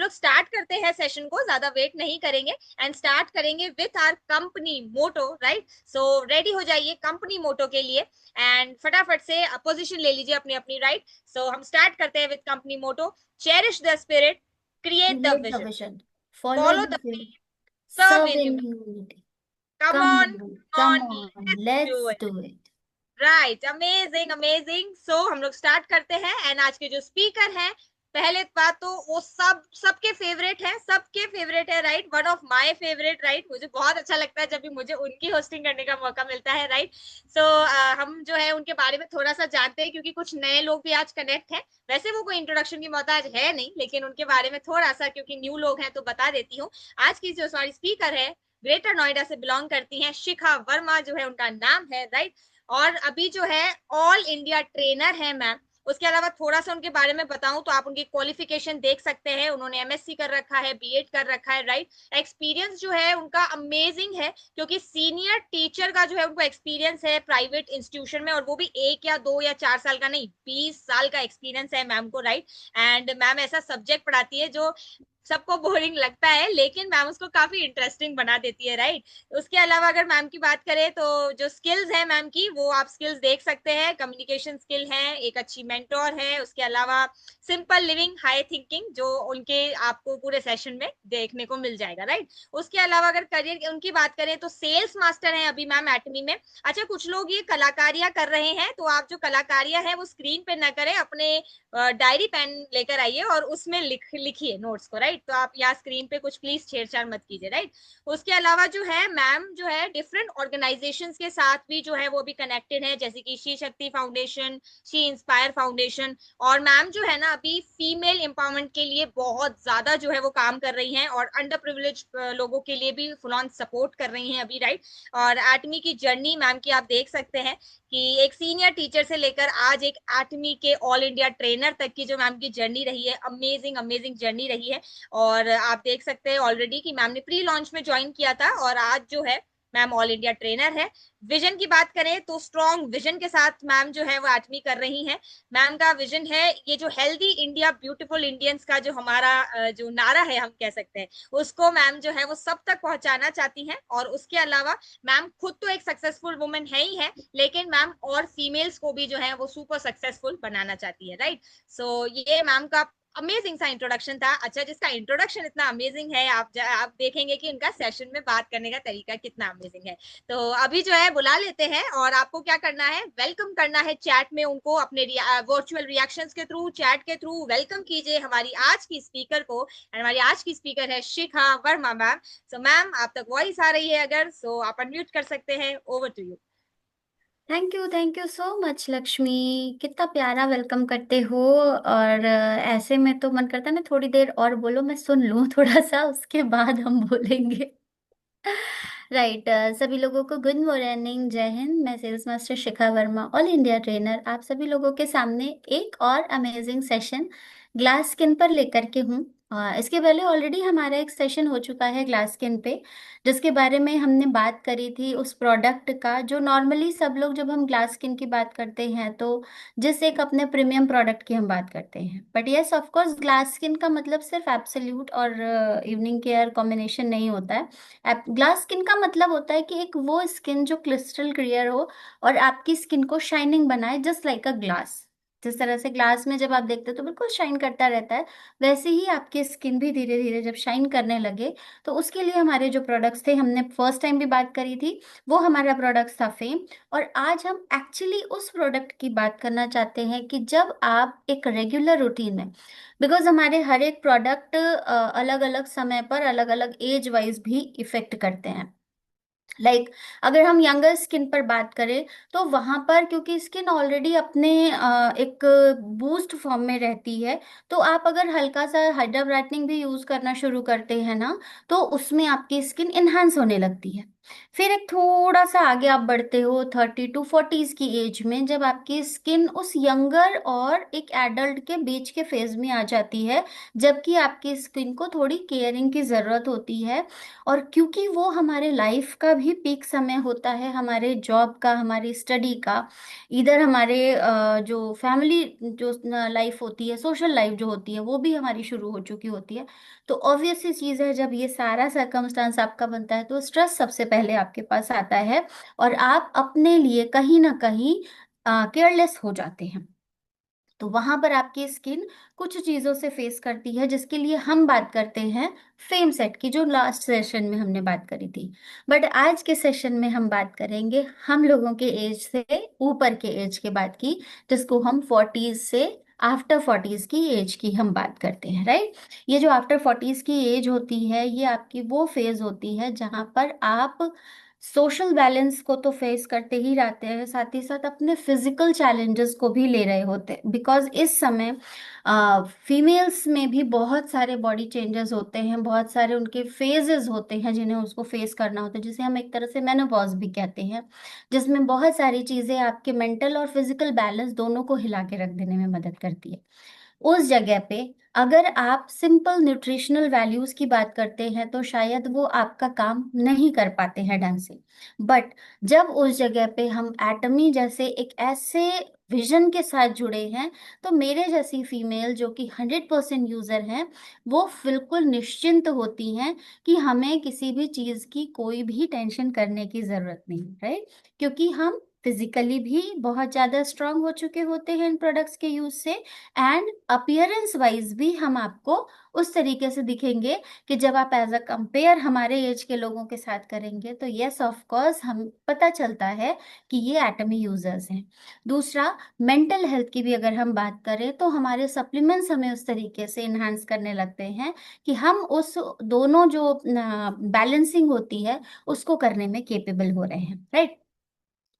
लोग स्टार्ट करते हैं सेशन को, ज्यादा वेट नहीं करेंगे एंड स्टार्ट करेंगे with our company motto, right. So ready हो जाइए कंपनी मोटो के लिए एंड फटाफट से पोजीशन ले लीजिए अपनी अपनी, राइट। सो हम स्टार्ट करते हैं with company motto. Cherish the spirit, create the Create the vision, vision. Follow follow the the faith. Field, serve Serve in in humanity. humility. Come Come on, on. Come Come on, on. Let's do Let's it. do it. Right, amazing amazing. So हम लोग start करते हैं and आज के जो speaker हैं, पहले बात तो वो सबके फेवरेट है, सबके फेवरेट है, right. One of my favourite, right. मुझे बहुत अच्छा लगता है जब भी मुझे उनकी होस्टिंग करने का मौका मिलता है, राइट। सो हम जो है उनके बारे में थोड़ा सा जानते हैं क्योंकि कुछ नए लोग भी आज कनेक्ट हैं। वैसे वो कोई इंट्रोडक्शन की मोहताज है नहीं, लेकिन उनके बारे में थोड़ा सा क्योंकि न्यू लोग हैं तो बता देती हूँ। आज की जो हमारी स्पीकर है, ग्रेटर नोएडा से बिलोंग करती हैं, शिखा वर्मा जो है उनका नाम है, राइट। और अभी जो है ऑल इंडिया ट्रेनर है मैम। उसके अलावा थोड़ा सा उनके बारे में बताऊं तो आप उनकी क्वालिफिकेशन देख सकते हैं। उन्होंने एमएससी कर रखा है, बीएड कर रखा है, राइट। एक्सपीरियंस जो है उनका अमेजिंग है क्योंकि सीनियर टीचर का जो है उनको एक्सपीरियंस है प्राइवेट इंस्टीट्यूशन में, और वो भी 1 या 2 या 4 साल का नहीं, 20 साल का एक्सपीरियंस है मैम को, राइट। एंड मैम ऐसा सब्जेक्ट पढ़ाती है जो सबको बोरिंग लगता है लेकिन मैम उसको काफी इंटरेस्टिंग बना देती है, राइट। उसके अलावा अगर मैम की बात करें तो जो स्किल्स है मैम की, वो आप स्किल्स देख सकते हैं। कम्युनिकेशन स्किल है, एक अच्छी मेंटोर है, उसके अलावा सिंपल लिविंग, हाई थिंकिंग, जो उनके आपको पूरे सेशन में देखने को मिल जाएगा, राइट। उसके अलावा अगर करियर उनकी बात करें तो सेल्स मास्टर है अभी मैम एटमी में। अच्छा, कुछ लोग ये कलाकारियां कर रहे हैं तो आप जो कलाकारियां है वो स्क्रीन पे ना करें, अपने डायरी पेन लेकर आइए और उसमें लिखिए नोट्स को, राइट। तो आप यहाँ स्क्रीन पे कुछ प्लीज छेड़छाड़ मत कीजिए, राइट। उसके अलावा जो है मैम जो है डिफरेंट ऑर्गेनाइजेशंस के साथ भी जो है वो भी कनेक्टेड है, जैसे कि शी शक्ति फाउंडेशन, शी इंस्पायर फाउंडेशन। और मैम जो है ना अभी फीमेल एम्पावरमेंट के लिए बहुत ज्यादा जो है वो काम कर रही हैं और अंडर प्रिविलेज लोगों के लिए भी फुल ऑन सपोर्ट कर रही हैं अभी, राइट। और एटमी की जर्नी मैम की आप देख सकते हैं कि एक सीनियर टीचर से लेकर आज एक एटमी के ऑल इंडिया ट्रेनर तक की जो मैम की जर्नी रही है, अमेजिंग अमेजिंग जर्नी रही है। और आप देख सकते हैं ऑलरेडी कि मैम ने प्री लॉन्च में ज्वाइन किया था और आज जो है मैम ऑल इंडिया ट्रेनर है। विजन की बात करें तो स्ट्रॉन्ग विजन के साथ मैम जो है वो एटमी कर रही हैं। मैम का विजन है ये जो हेल्दी इंडिया ब्यूटीफुल इंडियंस का जो हमारा जो नारा है हम कह सकते हैं, उसको मैम जो है वो सब तक पहुंचाना चाहती हैं। और उसके अलावा मैम खुद तो एक सक्सेसफुल वुमेन है ही है, लेकिन मैम और फीमेल्स को भी जो है वो सुपर सक्सेसफुल बनाना चाहती है, राइट। सो ये मैम का अमेजिंग सा इंट्रोडक्शन था। अच्छा, जिसका इंट्रोडक्शन इतना अमेजिंग है, आप देखेंगे कि उनका सेशन में बात करने का तरीका कितना अमेजिंग है। तो अभी जो है बुला लेते हैं और आपको क्या करना है, वेलकम करना है चैट में उनको, अपने वर्चुअल रिएक्शंस के थ्रू, चैट के थ्रू वेलकम कीजिए हमारी आज की स्पीकर को। और हमारी आज की स्पीकर है शिखा वर्मा मैम। सो मैम आप तक वॉइस आ रही है अगर, सो आप अनम्यूट कर सकते हैं, over to you. Thank you so much Lakshmi. कितना प्यारा वेलकम करते हो। और ऐसे में तो मन करता है ना थोड़ी देर और बोलो, मैं सुन लूं थोड़ा सा, उसके बाद हम बोलेंगे। राइट। सभी लोगों को गुड मॉर्निंग, जय हिंद। मैं सेल्स मास्टर शिखा वर्मा, ऑल इंडिया ट्रेनर, आप सभी लोगों के सामने एक और अमेजिंग सेशन ग्लास स्किन पर लेकर के हूँ। इसके पहले ऑलरेडी हमारा एक सेशन हो चुका है ग्लास स्किन पे, जिसके बारे में हमने बात करी थी उस प्रोडक्ट का जो नॉर्मली सब लोग जब हम ग्लास स्किन की बात करते हैं तो जिस एक अपने प्रीमियम प्रोडक्ट की हम बात करते हैं। But yes, of course, glass skin का मतलब सिर्फ एब्सोल्यूट और इवनिंग केयर कॉम्बिनेशन नहीं होता है। ग्लास स्किन का मतलब होता है कि एक वो स्किन जो क्रिस्टल क्लियर हो और आपकी स्किन को शाइनिंग बनाए, जस्ट लाइक अ ग्लास। जिस तरह से ग्लास में जब आप देखते हो तो बिल्कुल शाइन करता रहता है, वैसे ही आपकी स्किन भी धीरे धीरे जब शाइन करने लगे, तो उसके लिए हमारे जो प्रोडक्ट्स थे, हमने फर्स्ट टाइम भी बात करी थी, वो हमारा प्रोडक्ट था फेम। और आज हम एक्चुअली उस प्रोडक्ट की बात करना चाहते हैं कि जब आप एक रेगुलर रूटीन में, बिकॉज हमारे हर एक प्रोडक्ट अलग अलग समय पर अलग अलग एज वाइज भी इफेक्ट करते हैं। अगर हम यंगर स्किन पर बात करें तो वहां पर क्योंकि स्किन ऑलरेडी अपने एक बूस्ट फॉर्म में रहती है, तो आप अगर हल्का सा हाइड्रा ब्राइटनिंग भी यूज करना शुरू करते हैं ना, तो उसमें आपकी स्किन इनहांस होने लगती है। फिर एक थोड़ा सा आगे आप बढ़ते हो 30 to 40s की एज में, जब आपकी स्किन उस यंगर और एक एडल्ट के बीच के फेज में आ जाती है, जबकि आपकी स्किन को थोड़ी केयरिंग की ज़रूरत होती है। और क्योंकि वो हमारे लाइफ का भी पीक समय होता है, हमारे जॉब का, हमारी स्टडी का, इधर हमारे जो फैमिली जो लाइफ होती है, सोशल लाइफ जो होती है, वो भी हमारी शुरू हो चुकी होती है। तो ऑब्वियस सी चीज है, जब ये सारा सरकमस्टांस आपका बनता है तो स्ट्रेस सबसे पहले आपके पास आता है, और आप अपने लिए कहीं ना कहीं केयरलेस हो जाते हैं। तो वहां पर आपकी स्किन कुछ चीजों से फेस करती है, जिसके लिए हम बात करते हैं फेम सेट की, जो लास्ट सेशन में हमने बात करी थी। बट आज के सेशन में हम बात करेंगे हम लोगों के एज से ऊपर के एज के बाद की, जिसको हम 40s से आफ्टर 40s की एज की हम बात करते हैं, राइट। ये जो आफ्टर 40s की एज होती है, ये आपकी वो फेज होती है जहां पर आप सोशल बैलेंस को तो फेस करते ही रहते हैं, साथ ही साथ अपने फिजिकल चैलेंजेस को भी ले रहे होते हैं। बिकॉज इस समय फीमेल्स में भी बहुत सारे बॉडी चेंजेस होते हैं, बहुत सारे उनके फेजेस होते हैं जिन्हें उसको फेस करना होता है, जिसे हम एक तरह से मेनोपॉज भी कहते हैं, जिसमें बहुत सारी चीजें आपके मेंटल और फिजिकल बैलेंस दोनों को हिला के रख देने में मदद करती है। उस जगह पे अगर आप सिंपल न्यूट्रिशनल वैल्यूज की बात करते हैं तो शायद वो आपका काम नहीं कर पाते हैं ढंग से। बट जब उस जगह पे हम एटमी जैसे एक ऐसे विजन के साथ जुड़े हैं, तो मेरे जैसी फीमेल जो कि 100% यूजर हैं, वो बिल्कुल निश्चिंत होती हैं कि हमें किसी भी चीज की कोई भी टेंशन करने की जरूरत नहीं, राइट। क्योंकि हम फिजिकली भी बहुत ज्यादा स्ट्रांग हो चुके होते हैं इन प्रोडक्ट्स के यूज से, एंड अपियरेंस वाइज भी हम आपको उस तरीके से दिखेंगे कि जब आप एज अ कंपेयर हमारे एज के लोगों के साथ करेंगे तो यस ऑफ कोर्स हम पता चलता है कि ये एटमी यूजर्स हैं। दूसरा, मेंटल हेल्थ की भी अगर हम बात करें तो हमारे सप्लीमेंट्स हमें उस तरीके से इन्हांस करने लगते हैं कि हम उस दोनों जो बैलेंसिंग होती है उसको करने में केपेबल हो रहे हैं, राइट।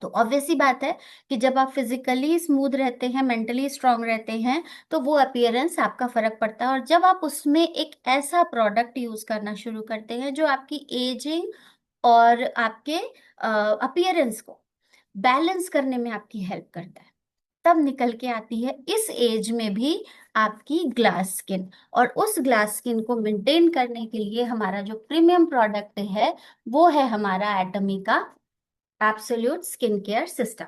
तो ऑब्वियस सी बात है कि जब आप फिजिकली स्मूथ रहते हैं, मेंटली स्ट्रांग रहते हैं, तो वो अपीयरेंस आपका फर्क पड़ता है। और जब आप उसमें एक ऐसा प्रोडक्ट यूज करना शुरू करते हैं जो आपकी एजिंग और आपके अपीयरेंस को बैलेंस करने में आपकी हेल्प करता है, तब निकल के आती है इस एज में भी आपकी ग्लास स्किन। और उस ग्लास स्किन को मेंटेन करने के लिए हमारा जो प्रीमियम प्रोडक्ट है, वो है हमारा एटमी का absolute skin care system,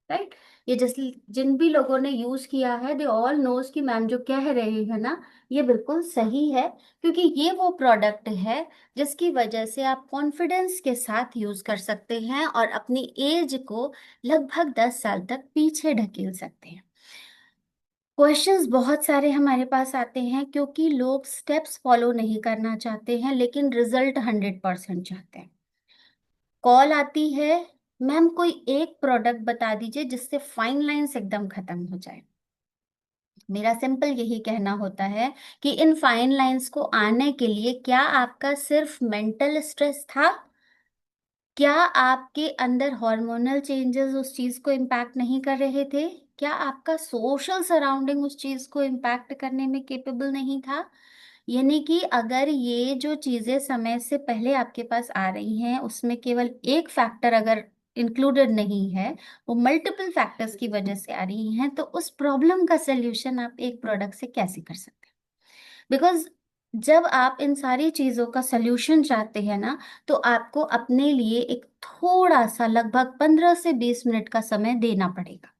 right. ये जैसे जिन भी लोगों ने यूज किया है दे ऑल नोज कि मैम जो कह रही है ना, ये बिल्कुल सही है। क्योंकि ये वो प्रोडक्ट है जिसकी वजह से आप कॉन्फिडेंस के साथ यूज कर सकते हैं और अपनी एज को लगभग 10 साल तक पीछे ढकेल सकते हैं। क्वेश्चंस बहुत सारे हमारे पास आते हैं क्योंकि लोग स्टेप्स फॉलो नहीं करना चाहते हैं लेकिन रिजल्ट 100% चाहते हैं। कॉल आती है, मैम कोई एक प्रोडक्ट बता दीजिए जिससे फाइन लाइंस एकदम खत्म हो जाए। मेरा सिंपल यही कहना होता है कि इन फाइन लाइंस को आने के लिए क्या आपका सिर्फ मेंटल स्ट्रेस था? क्या आपके अंदर हार्मोनल चेंजेस उस चीज को इम्पैक्ट नहीं कर रहे थे? क्या आपका सोशल सराउंडिंग उस चीज को इम्पैक्ट करने में केपेबल नहीं था? यानी कि अगर ये जो चीजें समय से पहले आपके पास आ रही हैं, उसमें केवल एक फैक्टर अगर इंक्लूडेड नहीं है, वो मल्टीपल फैक्टर्स की वजह से आ रही हैं, तो उस प्रॉब्लम का सल्यूशन आप एक प्रोडक्ट से कैसे कर सकते हैं? बिकॉज जब आप इन सारी चीजों का सल्यूशन चाहते हैं ना, तो आपको अपने लिए एक थोड़ा सा लगभग 15 से 20 मिनट का समय देना पड़ेगा।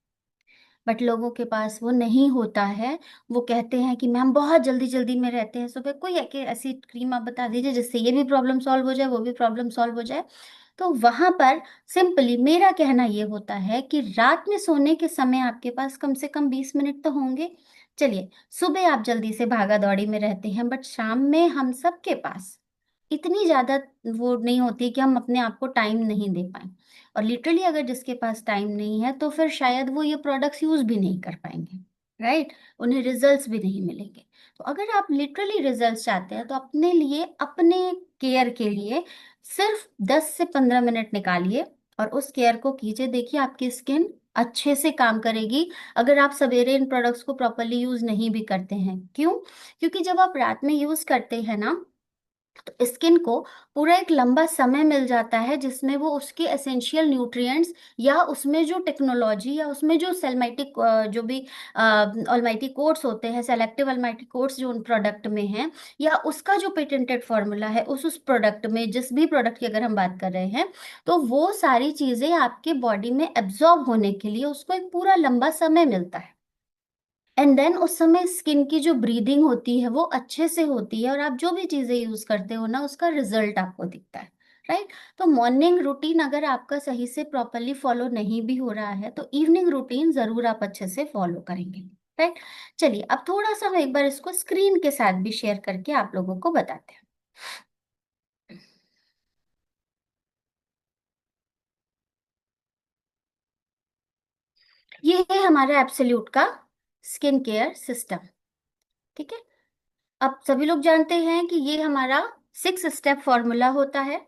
बट लोगों के पास वो नहीं होता है। वो कहते हैं कि मैम बहुत जल्दी जल्दी में रहते हैं, सुबह कोई ऐसी क्रीम आप बता दीजिए जिससे ये भी प्रॉब्लम सॉल्व हो जाए, वो भी प्रॉब्लम सॉल्व हो जाए। तो वहां पर सिंपली मेरा कहना ये होता है कि रात में सोने के समय आपके पास कम से कम 20 मिनट तो होंगे। चलिए, सुबह आप जल्दी से भागा दौड़ी में रहते हैं, बट शाम में हम सबके पास इतनी ज्यादा वो नहीं होती कि हम अपने आप को टाइम नहीं दे पाए। और लिटरली अगर जिसके पास टाइम नहीं है तो फिर शायद वो ये प्रोडक्ट्स यूज भी नहीं कर पाएंगे, राइट। उन्हें रिजल्ट्स भी नहीं मिलेंगे। तो अगर आप लिटरली रिजल्ट्स चाहते हैं तो अपने लिए, अपने केयर के लिए सिर्फ 10 से 15 मिनट निकालिए और उस केयर को कीजिए। देखिए आपकी स्किन अच्छे से काम करेगी अगर आप सवेरे इन प्रोडक्ट्स को प्रॉपरली यूज नहीं भी करते हैं। क्यों? क्योंकि जब आप रात में यूज करते हैं ना, तो स्किन को पूरा एक लंबा समय मिल जाता है जिसमें वो उसके एसेंशियल न्यूट्रिएंट्स या उसमें जो टेक्नोलॉजी या उसमें जो सेलमाइटिक जो भी ऑलमाइटी कोड्स होते हैं, सेलेक्टिव ऑलमाइटी कोड्स जो उन प्रोडक्ट में हैं, या उसका जो पेटेंटेड फॉर्मूला है उस प्रोडक्ट में, जिस भी प्रोडक्ट की अगर हम बात कर रहे हैं, तो वो सारी चीजें आपके बॉडी में एब्जॉर्ब होने के लिए उसको एक पूरा लंबा समय मिलता है। एंड देन उस समय स्किन की जो ब्रीदिंग होती है वो अच्छे से होती है, और आप जो भी चीजें यूज करते हो ना उसका रिजल्ट आपको दिखता है। राइट। तो मॉर्निंग रूटीन अगर आपका सही से प्रॉपरली फॉलो नहीं भी हो रहा है तो इवनिंग रूटीन जरूर आप अच्छे से फॉलो करेंगे। राइट। चलिए अब थोड़ा सा हम एक बार इसको स्क्रीन के साथ भी शेयर करके आप लोगों को बताते हैं। ये है हमारा एब्सोल्यूट का स्किन केयर सिस्टम। ठीक है। अब सभी लोग जानते हैं कि ये हमारा 6 स्टेप फॉर्मूला होता है।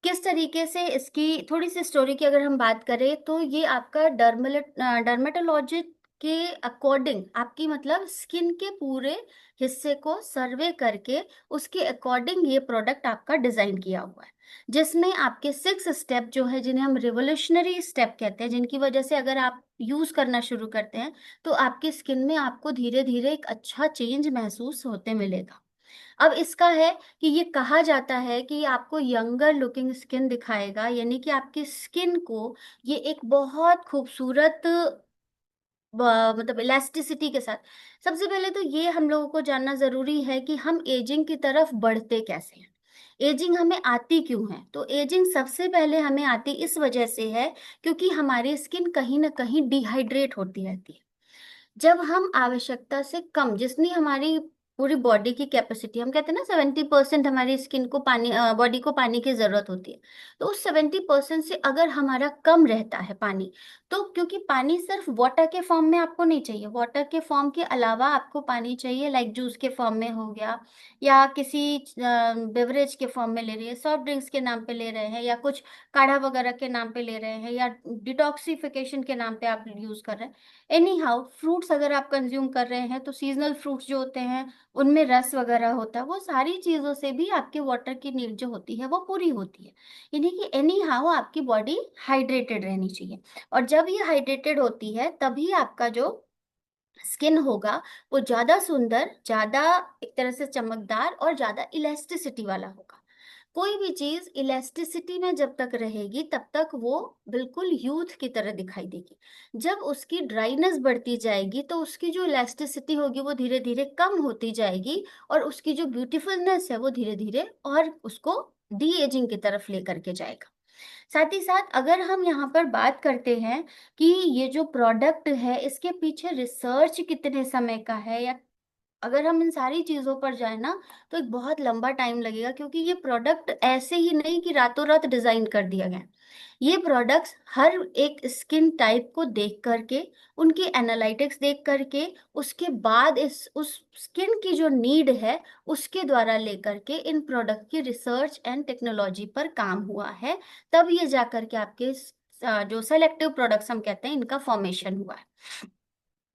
किस तरीके से इसकी थोड़ी सी स्टोरी की अगर हम बात करें तो ये आपका डर्मेटोलॉजिस्ट के अकॉर्डिंग, आपकी मतलब स्किन के पूरे हिस्से को सर्वे करके उसके अकॉर्डिंग ये प्रोडक्ट आपका डिजाइन किया हुआ है, जिसमें आपके 6 स्टेप जो है, जिन्हें हम रिवोल्यूशनरी स्टेप कहते हैं, जिनकी वजह से अगर आप यूज करना शुरू करते हैं तो आपकी स्किन में आपको धीरे धीरे एक अच्छा चेंज महसूस होते मिलेगा। अब इसका है कि ये कहा जाता है कि ये आपको यंगर लुकिंग स्किन दिखाएगा, यानी कि आपकी स्किन को ये एक बहुत खूबसूरत मतलब इलास्टिसिटी के साथ। सबसे पहले तो ये हम लोगों को जानना जरूरी है कि हम एजिंग की तरफ बढ़ते कैसे हैं, एजिंग हमें आती क्यों है। तो एजिंग सबसे पहले हमें आती इस वजह से है क्योंकि हमारी स्किन कहीं ना कहीं डिहाइड्रेट होती रहती है। जब हम आवश्यकता से कम, जितनी हमारी पूरी बॉडी की कैपेसिटी, हम कहते हैं ना 70% हमारी स्किन को पानी, बॉडी को पानी की जरूरत होती है, तो उस 70% से अगर हमारा कम रहता है पानी, तो क्योंकि पानी सिर्फ वाटर के फॉर्म में आपको नहीं चाहिए, वाटर के फॉर्म के अलावा आपको पानी चाहिए, लाइक जूस के फॉर्म में हो गया, या किसी बेवरेज के फॉर्म में ले रही है, सॉफ्ट ड्रिंक्स के नाम पे ले रहे हैं, या कुछ काढ़ा वगैरह के नाम पे ले रहे हैं, या डिटॉक्सिफिकेशन के नाम पे आप यूज कर रहे हैं। एनी हाउ, फ्रूट्स अगर आप कंज्यूम कर रहे हैं तो सीजनल फ्रूट्स जो होते हैं उनमें रस वगैरह होता है, वो सारी चीजों से भी आपके वाटर की नीड जो होती है वो पूरी होती है। यानी कि एनी हाउ आपकी बॉडी हाइड्रेटेड रहनी चाहिए, और जब ये हाइड्रेटेड होती है तभी आपका जो स्किन होगा वो ज्यादा सुंदर, ज्यादा एक तरह से चमकदार और ज्यादा इलास्टिसिटी वाला होगा। कोई भी चीज इलास्टिसिटी में जब तक रहेगी तब तक वो बिल्कुल यूथ की तरह दिखाई देगी। जब उसकी ड्राइनेस बढ़ती जाएगी तो उसकी जो इलास्टिसिटी होगी वो धीरे धीरे कम होती जाएगी, और उसकी जो ब्यूटीफुलनेस है वो धीरे धीरे और उसको डी एजिंग की तरफ लेकर के जाएगा। साथ ही साथ अगर हम यहाँ पर बात करते हैं कि ये जो प्रोडक्ट है इसके पीछे रिसर्च कितने समय का है, या अगर हम इन सारी चीजों पर जाए ना तो एक बहुत लंबा टाइम लगेगा, क्योंकि ये प्रोडक्ट ऐसे ही नहीं कि रातों रात डिजाइन कर दिया गया। ये प्रोडक्ट्स हर एक स्किन टाइप को देख करके, उनकी एनालिटिक्स देख करके, उसके बाद इस उस स्किन की जो नीड है उसके द्वारा लेकर के इन प्रोडक्ट की रिसर्च एंड टेक्नोलॉजी पर काम हुआ है। तब ये जाकर के आपके जो सेलेक्टिव प्रोडक्ट्स हम कहते हैं इनका फॉर्मेशन हुआ है।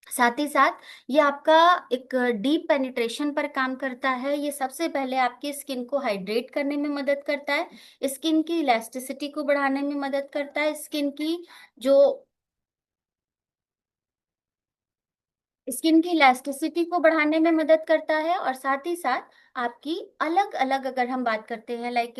साथ ही साथ ये आपका एक डीप पेनिट्रेशन पर काम करता है। ये सबसे पहले आपकी स्किन को हाइड्रेट करने में मदद करता है, स्किन की इलास्टिसिटी को बढ़ाने में मदद करता है, स्किन की इलास्टिसिटी को बढ़ाने में मदद करता है, और साथ ही साथ आपकी अलग अलग अगर हम बात करते हैं, लाइक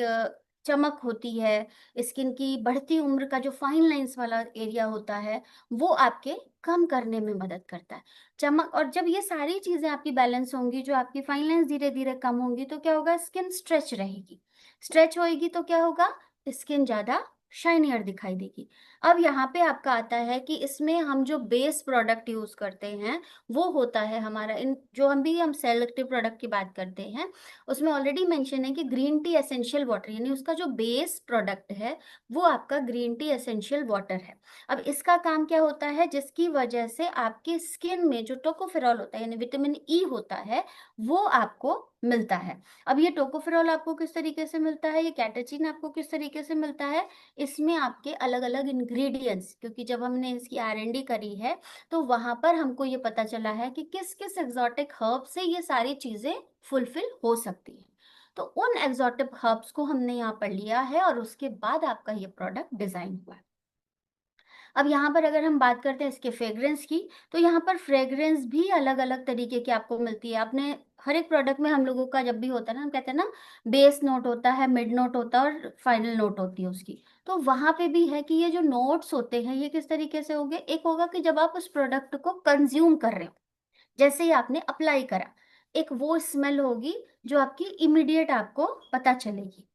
चमक होती है, स्किन की बढ़ती उम्र का जो फाइन लाइंस वाला एरिया होता है वो आपके कम करने में मदद करता है। चमक, और जब ये सारी चीजें आपकी बैलेंस होंगी, जो आपकी फाइन लाइंस धीरे धीरे कम होंगी, तो क्या होगा, स्किन स्ट्रेच रहेगी। स्ट्रेच होएगी तो क्या होगा, स्किन ज्यादा शाइनियर दिखाई देगी। अब यहाँ पे आपका आता है कि इसमें हम जो बेस प्रोडक्ट यूज करते हैं वो होता है हमारा, इन जो हम सेलेक्टिव प्रोडक्ट की बात करते हैं उसमें ऑलरेडी मेंशन है कि ग्रीन टी एसेंशियल वाटर, यानी उसका जो बेस प्रोडक्ट है वो आपका ग्रीन टी एसेंशियल वाटर है। अब इसका काम क्या होता है, जिसकी वजह से आपकी स्किन में जो टोकोफेरॉल होता है यानी विटामिन ई होता है वो आपको मिलता है। अब ये टोकोफेरॉल आपको किस तरीके से मिलता है, ये कैटेचिन आपको किस तरीके से मिलता है, इसमें आपके अलग अलग इंग्रेडिएंट्स, क्योंकि जब हमने इसकी R&D करी है तो वहां पर हमको ये पता चला है कि किस किस एग्जॉटिक हर्ब से ये सारी चीजें फुलफिल हो सकती है। तो उन एग्जॉटिक हर्ब्स को हमने यहाँ पर लिया है और उसके बाद आपका ये प्रोडक्ट डिजाइन हुआ है। अब यहाँ पर अगर हम बात करते हैं इसके फ्रेग्रेंस की, तो यहाँ पर फ्रेग्रेंस भी अलग अलग तरीके की आपको मिलती है। आपने हर एक प्रोडक्ट में, हम लोगों का जब भी होता है ना, हम कहते हैं ना बेस नोट होता है, मिड नोट होता है और फाइनल नोट होती है उसकी। तो वहां पे भी है कि ये जो नोट्स होते हैं ये किस तरीके से होंगे। एक होगा कि जब आप उस प्रोडक्ट को कंज्यूम कर रहे हो, जैसे ही आपने अप्लाई करा, एक वो स्मेल होगी जो आपकी इमीडिएट आपको पता चलेगी।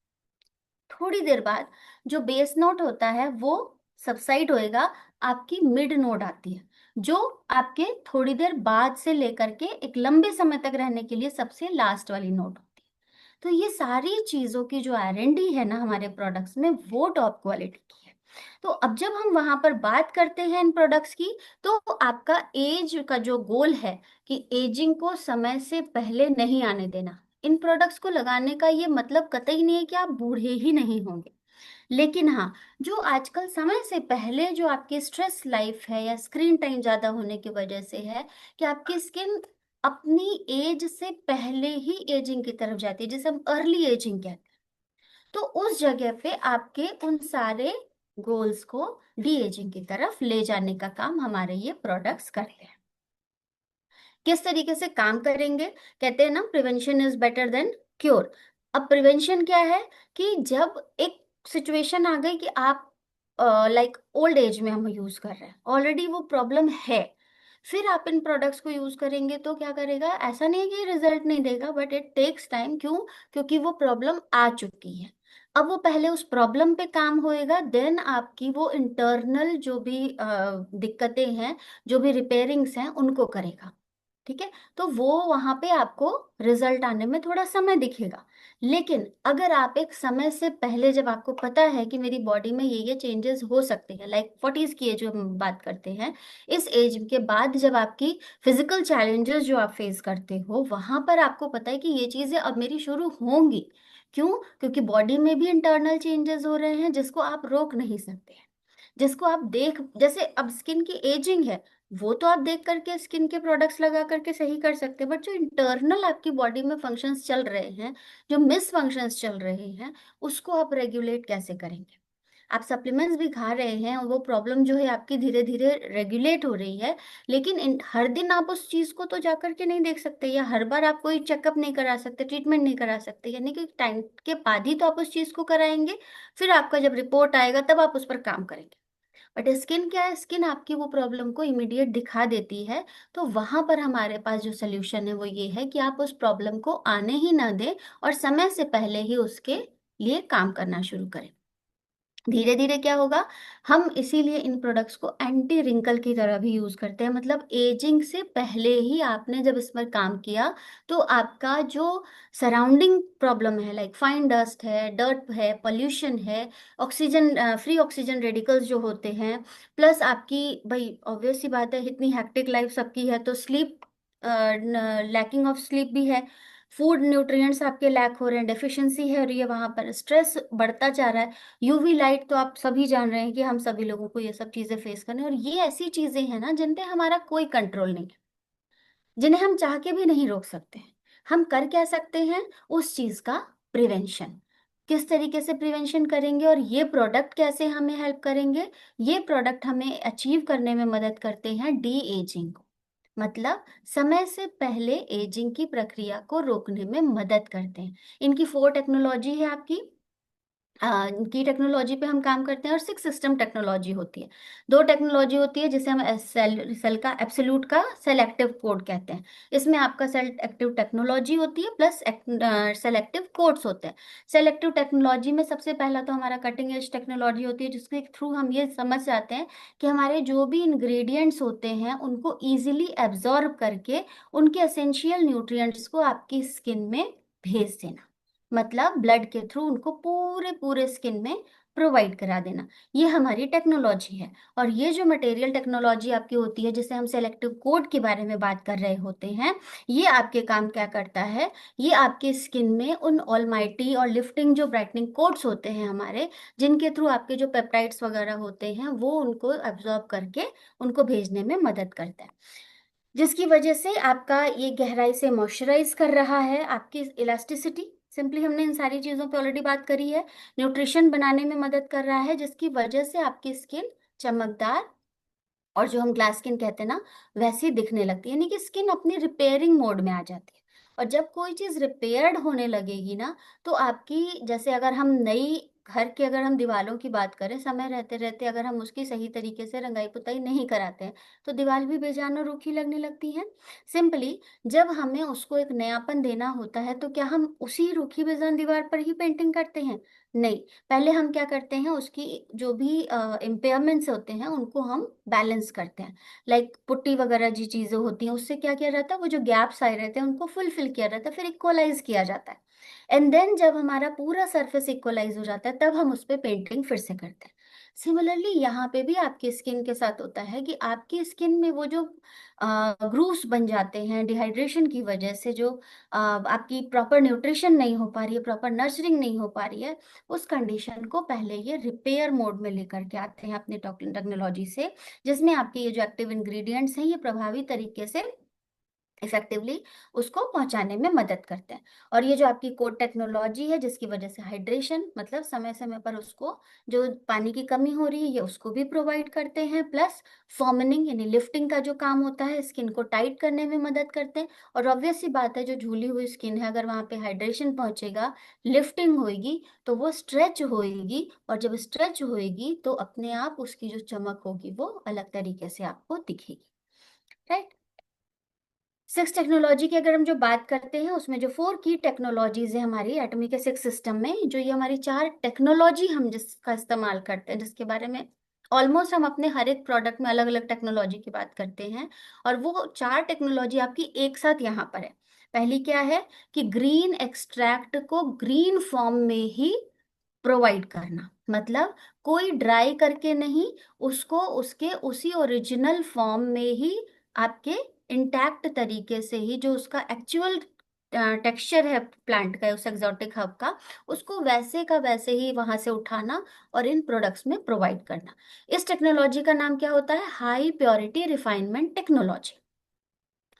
थोड़ी देर बाद जो बेस नोट होता है वो सबसाइड होएगा, आपकी मिड नोट आती है, जो आपके थोड़ी देर बाद से लेकर के एक लंबे समय तक रहने के लिए सबसे लास्ट वाली नोट होती है। तो ये सारी चीजों की जो R&D है ना हमारे प्रोडक्ट्स में, वो टॉप क्वालिटी की है। तो अब जब हम वहां पर बात करते हैं इन प्रोडक्ट्स की, तो आपका एज का जो गोल है कि एजिंग को समय से पहले नहीं आने देना, इन प्रोडक्ट्स को लगाने का ये मतलब कतई नहीं है कि आप बूढ़े ही नहीं होंगे। लेकिन हाँ, जो आजकल समय से पहले जो आपकी स्ट्रेस लाइफ है या स्क्रीन टाइम ज्यादा होने की वजह से है कि आपकी स्किन अपनी एज से पहले ही एजिंग की तरफ जाती है, जिसे हम अर्ली एजिंग कहते हैं। तो उस जगह पे आपके उन सारे गोल्स को डी एजिंग की तरफ ले जाने का काम हमारे ये प्रोडक्ट्स करते हैं। किस तरीके से काम करेंगे, कहते हैं ना prevention is better than cure. अब प्रिवेंशन क्या है कि जब एक सिचुएशन आ गई कि आप लाइक ओल्ड एज में हम यूज कर रहे हैं, ऑलरेडी वो प्रॉब्लम है, फिर आप इन प्रोडक्ट्स को यूज करेंगे तो क्या करेगा, ऐसा नहीं है कि रिजल्ट नहीं देगा, बट इट टेक्स टाइम। क्यों? क्योंकि वो प्रॉब्लम आ चुकी है। अब वो पहले उस प्रॉब्लम पे काम होएगा, देन आपकी वो इंटरनल जो भी दिक्कतें हैं, जो भी रिपेयरिंग्स हैं, उनको करेगा। ठीक है, तो वो वहां पे आपको रिजल्ट आने में थोड़ा समय दिखेगा। लेकिन अगर आप एक समय से पहले, जब आपको पता है कि मेरी बॉडी में ये चेंजेस हो सकते हैं, लाइक 40s की एज जो हम बात करते हैं, इस एज के बाद जब आपकी फिजिकल चैलेंजेस जो आप फेस करते हो, वहां पर आपको पता है कि ये चीजें अब मेरी शुरू होंगी। क्यों? क्योंकि बॉडी में भी इंटरनल चेंजेस हो रहे हैं जिसको आप रोक नहीं सकते हैं, जिसको आप देख, जैसे अब स्किन की एजिंग है, वो तो आप देख करके स्किन के प्रोडक्ट्स लगा करके सही कर सकते हैं, बट जो इंटरनल आपकी बॉडी में फंक्शंस चल रहे हैं, जो मिस फंक्शंस चल रहे हैं, उसको आप रेगुलेट कैसे करेंगे। आप सप्लीमेंट्स भी खा रहे हैं और वो प्रॉब्लम जो है आपकी धीरे धीरे रेगुलेट हो रही है, लेकिन हर दिन आप उस चीज को तो जा करके नहीं देख सकते, या हर बार आप कोई चेकअप नहीं करा सकते, ट्रीटमेंट नहीं करा सकते, यानी कि टाइम के बाद ही तो आप उस चीज को कराएंगे। फिर आपका जब रिपोर्ट आएगा तब आप उस पर काम करेंगे। बट स्किन क्या है, स्किन आपकी वो प्रॉब्लम को इमीडिएट दिखा देती है। तो वहां पर हमारे पास जो सोल्यूशन है वो ये है कि आप उस प्रॉब्लम को आने ही ना दें और समय से पहले ही उसके लिए काम करना शुरू करें। धीरे धीरे क्या होगा, हम इसीलिए इन प्रोडक्ट्स को एंटी रिंकल की तरह भी यूज करते हैं। मतलब एजिंग से पहले ही आपने जब इस पर काम किया, तो आपका जो सराउंडिंग प्रॉब्लम है, लाइक फाइन डस्ट है, डर्ट है, पोल्यूशन है, ऑक्सीजन फ्री ऑक्सीजन रेडिकल्स जो होते हैं, प्लस आपकी, भाई ऑब्वियस सी बात है, इतनी हेक्टिक लाइफ सबकी है, तो स्लीप, लैकिंग ऑफ स्लीप भी है, फूड न्यूट्रिएंट्स आपके लैक हो रहे हैं, डेफिशिएंसी है, और ये वहां पर स्ट्रेस बढ़ता जा रहा है। यूवी लाइट तो आप सभी जान रहे हैं कि हम सभी लोगों को ये सब चीजें फेस करनी है, और ये ऐसी चीजें हैं ना जिन पे हमारा कोई कंट्रोल नहीं है, जिन्हें हम चाह के भी नहीं रोक सकते हैं। हम कर क्या सकते हैं, उस चीज का प्रिवेंशन। किस तरीके से प्रिवेंशन करेंगे और ये प्रोडक्ट कैसे हमें हेल्प करेंगे, ये प्रोडक्ट हमें अचीव करने में मदद करते हैं डी एजिंग को। मतलब समय से पहले एजिंग की प्रक्रिया को रोकने में मदद करते हैं। इनकी 4 टेक्नोलॉजी है आपकी, की टेक्नोलॉजी पे हम काम करते हैं, और 6 सिस्टम टेक्नोलॉजी होती है। 2 टेक्नोलॉजी होती है जिसे हम सेल सेल का एब्सोल्यूट का सेलेक्टिव कोड कहते हैं। इसमें आपका सेल एक्टिव टेक्नोलॉजी होती है प्लस सेलेक्टिव कोड्स होते हैं। सेलेक्टिव टेक्नोलॉजी में सबसे पहला तो हमारा कटिंग एज टेक्नोलॉजी होती है, जिसके थ्रू हम ये समझ जाते हैं कि हमारे जो भी इंग्रेडिएंट्स होते हैं उनको ईजिली एब्जॉर्ब करके उनके एसेंशियल न्यूट्रिएंट्स को आपकी स्किन में भेज देना। मतलब ब्लड के थ्रू उनको पूरे पूरे स्किन में प्रोवाइड करा देना। ये हमारी टेक्नोलॉजी है। और ये जो मटेरियल टेक्नोलॉजी आपकी होती है, जिसे हम सेलेक्टिव कोड के बारे में बात कर रहे होते हैं, ये आपके काम क्या करता है, ये आपके स्किन में उन ऑलमाइटी और लिफ्टिंग जो ब्राइटनिंग कोड्स होते हैं हमारे, जिनके थ्रू आपके जो पेप्टाइड्स वगैरह होते हैं वो उनको एब्जॉर्ब करके उनको भेजने में मदद करता है, जिसकी वजह से आपका ये गहराई से मॉइस्चराइज कर रहा है, आपकी इलास्टिसिटी, सिंपली हमने इन सारी चीज़ों पे ऑलरेडी बात करी है, न्यूट्रिशन बनाने में मदद कर रहा है, जिसकी वजह से आपकी स्किन चमकदार और जो हम ग्लास स्किन कहते हैं ना, वैसी दिखने लगती है, यानी कि स्किन अपनी रिपेयरिंग मोड में आ जाती है। और जब कोई चीज़ रिपेयर्ड होने लगेगी ना, तो आपकी, जैसे अगर हम नई घर की अगर हम दीवारों की बात करें, समय रहते रहते अगर हम उसकी सही तरीके से रंगाई पुताई नहीं कराते हैं, तो दीवार भी बेजान और रूखी लगने लगती है। सिंपली जब हमें उसको एक नयापन देना होता है, तो क्या हम उसी रूखी बेजान दीवार पर ही पेंटिंग करते हैं? नहीं, पहले हम क्या करते हैं, उसकी जो भी इम्पेयरमेंट्स होते हैं उनको हम बैलेंस करते हैं। लाइक पुट्टी वगैरह जी चीज़ें होती हैं, उससे क्या किया जाता है, वो जो गैप्स आए रहते हैं उनको फुलफिल किया जाता है, फिर इक्वलाइज किया जाता है। एंड देन जब हमारा पूरा सरफेस इक्वलाइज हो जाता है, तब हम उस पर पेंटिंग फिर से करते हैं। सिमिलरली यहाँ पे भी आपकी स्किन के साथ होता है कि आपकी स्किन में वो जो ग्रूव्स बन जाते हैं डिहाइड्रेशन की वजह से, जो आपकी प्रॉपर न्यूट्रिशन नहीं हो पा रही है, प्रॉपर नर्चरिंग नहीं हो पा रही है, उस कंडीशन को पहले ये रिपेयर मोड में लेकर के आते हैं अपनी टेक्नोलॉजी से, जिसमें आपके ये जो एक्टिव इंग्रेडिएंट्स हैं ये प्रभावी तरीके से इफेक्टिवली उसको पहुंचाने में मदद करते हैं। और ये जो आपकी कोड टेक्नोलॉजी है, जिसकी वजह से हाइड्रेशन, मतलब समय समय पर उसको जो पानी की कमी हो रही है ये उसको भी प्रोवाइड करते हैं, प्लस फॉर्मनिंग यानी लिफ्टिंग का जो काम होता है, स्किन को टाइट करने में मदद करते हैं। और ऑब्वियस सी बात है, जो झूली हुई स्किन है, अगर वहां पे हाइड्रेशन पहुंचेगा, लिफ्टिंग होगी, तो वो स्ट्रेच होएगी, और जब स्ट्रेच होएगी तो अपने आप उसकी जो चमक होगी वो अलग तरीके से आपको दिखेगी, राइट। सिक्स टेक्नोलॉजी की अगर हम जो बात करते हैं, उसमें जो फोर की टेक्नोलॉजीज है हमारी एटॉमी के सिक्स सिस्टम में, जो ये हमारी चार टेक्नोलॉजी हम जिसका इस्तेमाल करते हैं, जिसके बारे में ऑलमोस्ट हम अपने हर एक प्रोडक्ट में अलग अलग टेक्नोलॉजी की बात करते हैं, और वो चार टेक्नोलॉजी आपकी एक साथ यहाँ पर है। पहली क्या है कि ग्रीन एक्सट्रैक्ट को ग्रीन फॉर्म में ही प्रोवाइड करना, मतलब कोई ड्राई करके नहीं, उसको उसके उसी ओरिजिनल फॉर्म में ही, आपके इंटैक्ट तरीके से ही, जो उसका एक्चुअल टेक्सचर है प्लांट का, उस एक्सोटिक हर्ब का, उसको वैसे का वैसे ही वहां से उठाना और इन प्रोडक्ट्स में प्रोवाइड करना। इस टेक्नोलॉजी का नाम क्या होता है? High purity refinement technology.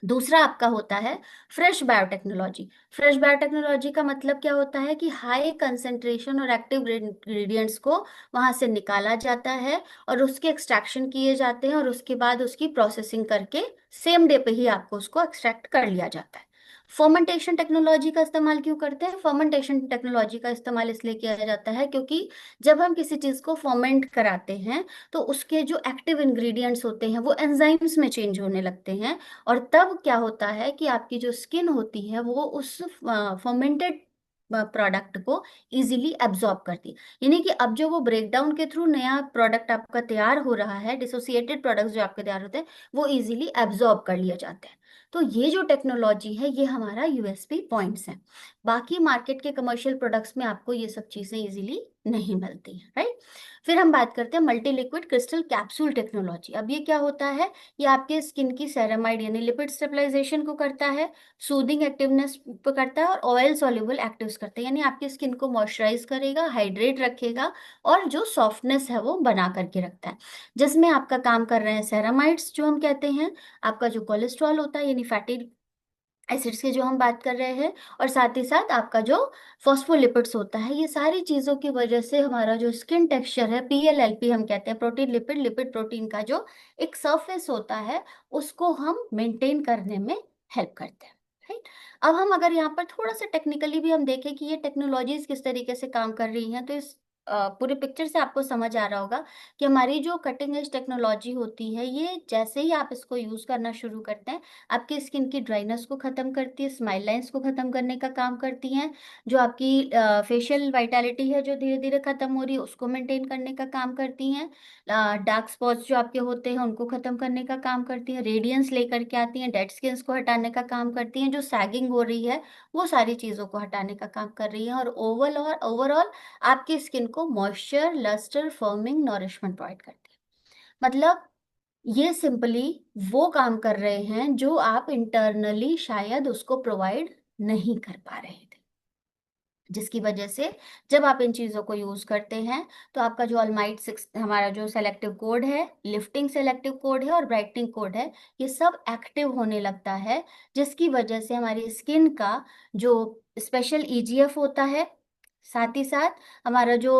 दूसरा आपका होता है फ्रेश बायोटेक्नोलॉजी। फ्रेश बायोटेक्नोलॉजी का मतलब क्या होता है कि हाई कंसंट्रेशन और एक्टिव इंग्रेडिएंट्स को वहां से निकाला जाता है, और उसके एक्सट्रैक्शन किए जाते हैं, और उसके बाद उसकी प्रोसेसिंग करके सेम डे पे ही आपको उसको एक्सट्रैक्ट कर लिया जाता है। फर्मेंटेशन टेक्नोलॉजी का इस्तेमाल क्यों करते हैं? फर्मेंटेशन टेक्नोलॉजी का इस्तेमाल इसलिए किया जाता है क्योंकि जब हम किसी चीज को फर्मेंट कराते हैं, तो उसके जो एक्टिव इंग्रेडिएंट्स होते हैं वो एंजाइम्स में चेंज होने लगते हैं, और तब क्या होता है कि आपकी जो स्किन होती है वो उस फर्मेंटेड प्रोडक्ट को इजीली एब्जॉर्ब करती है। यानी कि अब जो वो ब्रेकडाउन के थ्रू नया प्रोडक्ट आपका तैयार हो रहा है, डिसोसिएटेड प्रोडक्ट्स जो आपके तैयार होते हैं, वो इजीली एब्जॉर्ब कर लिए जाते हैं। तो ये जो टेक्नोलॉजी है ये हमारा यूएसपी पॉइंट्स है। बाकी मार्केट के कमर्शियल प्रोडक्ट्स में आपको ये सब चीजें इजीली नहीं मिलती हैं, राइट। फिर हम बात करते हैं multi liquid crystal capsule technology. अब ये क्या होता है? ये आपके स्किन की सेरामाइड यानी लिपिड स्टेबलाइजेशन को करता है, सूदिंग एक्टिवनेस को करता है, और ऑयल सॉल्युबल एक्टिव्स करता है, यानी आपकी स्किन को मॉइस्चराइज करेगा, हाइड्रेट रखेगा, और जो सॉफ्टनेस है वो बना करके रखता है। जिसमें आपका काम कर रहे हैं सेरामाइड्स जो हम कहते हैं, आपका जो कोलेस्ट्रॉल होता है यानी फैटी एसिड्स की जो हम बात कर रहे हैं, और साथ ही साथ आपका जो फॉस्फोलिपिड्स होता है, ये सारी चीजों की वजह से हमारा जो स्किन टेक्सचर है, पीएलएलपी हम कहते हैं, प्रोटीन लिपिड लिपिड प्रोटीन का जो एक सरफेस होता है, उसको हम मेंटेन करने में हेल्प करते हैं, राइट। अब हम अगर यहाँ पर थोड़ा सा टेक्निकली भी हम देखें कि ये टेक्नोलॉजीज किस तरीके से काम कर रही हैं, तो इस पूरे पिक्चर से आपको समझ आ रहा होगा कि हमारी जो कटिंग एज टेक्नोलॉजी होती है, ये जैसे ही आप इसको यूज करना शुरू करते हैं, आपकी स्किन की ड्राइनेस को खत्म करती है, स्माइल लाइंस को खत्म करने का काम करती हैं, जो आपकी फेशियल वाइटैलिटी है जो धीरे धीरे खत्म हो रही है उसको मेंटेन करने का काम करती हैं, डार्क स्पॉट्स जो आपके होते हैं उनको खत्म करने का काम करती हैं, रेडियंस लेकर के आती हैं, डेड स्किन्स को हटाने का काम करती हैं, जो सैगिंग हो रही है वो सारी चीज़ों को हटाने का काम कर रही है, और ओवरऑल ओवरऑल आपकी स्किन को moisture, lustre, firming, nourishment provide करते हैं। मतलब ये सिंपली वो काम कर रहे हैं जो आप इंटरनली शायद उसको प्रोवाइड नहीं कर पा रहे थे, जिसकी वजह से जब आप इन चीज़ों को यूज़ करते हैं तो आपका जो अल्माइट सिक्स, हमारा जो सेलेक्टिव कोड है, लिफ्टिंग सेलेक्टिव कोड है और ब्राइटनिंग कोड है, ये सब एक्टिव होने लगता है, जिसकी वजह से हमारी स्किन का जो स्पेशल ईजीएफ होता है, साथ ही साथ हमारा जो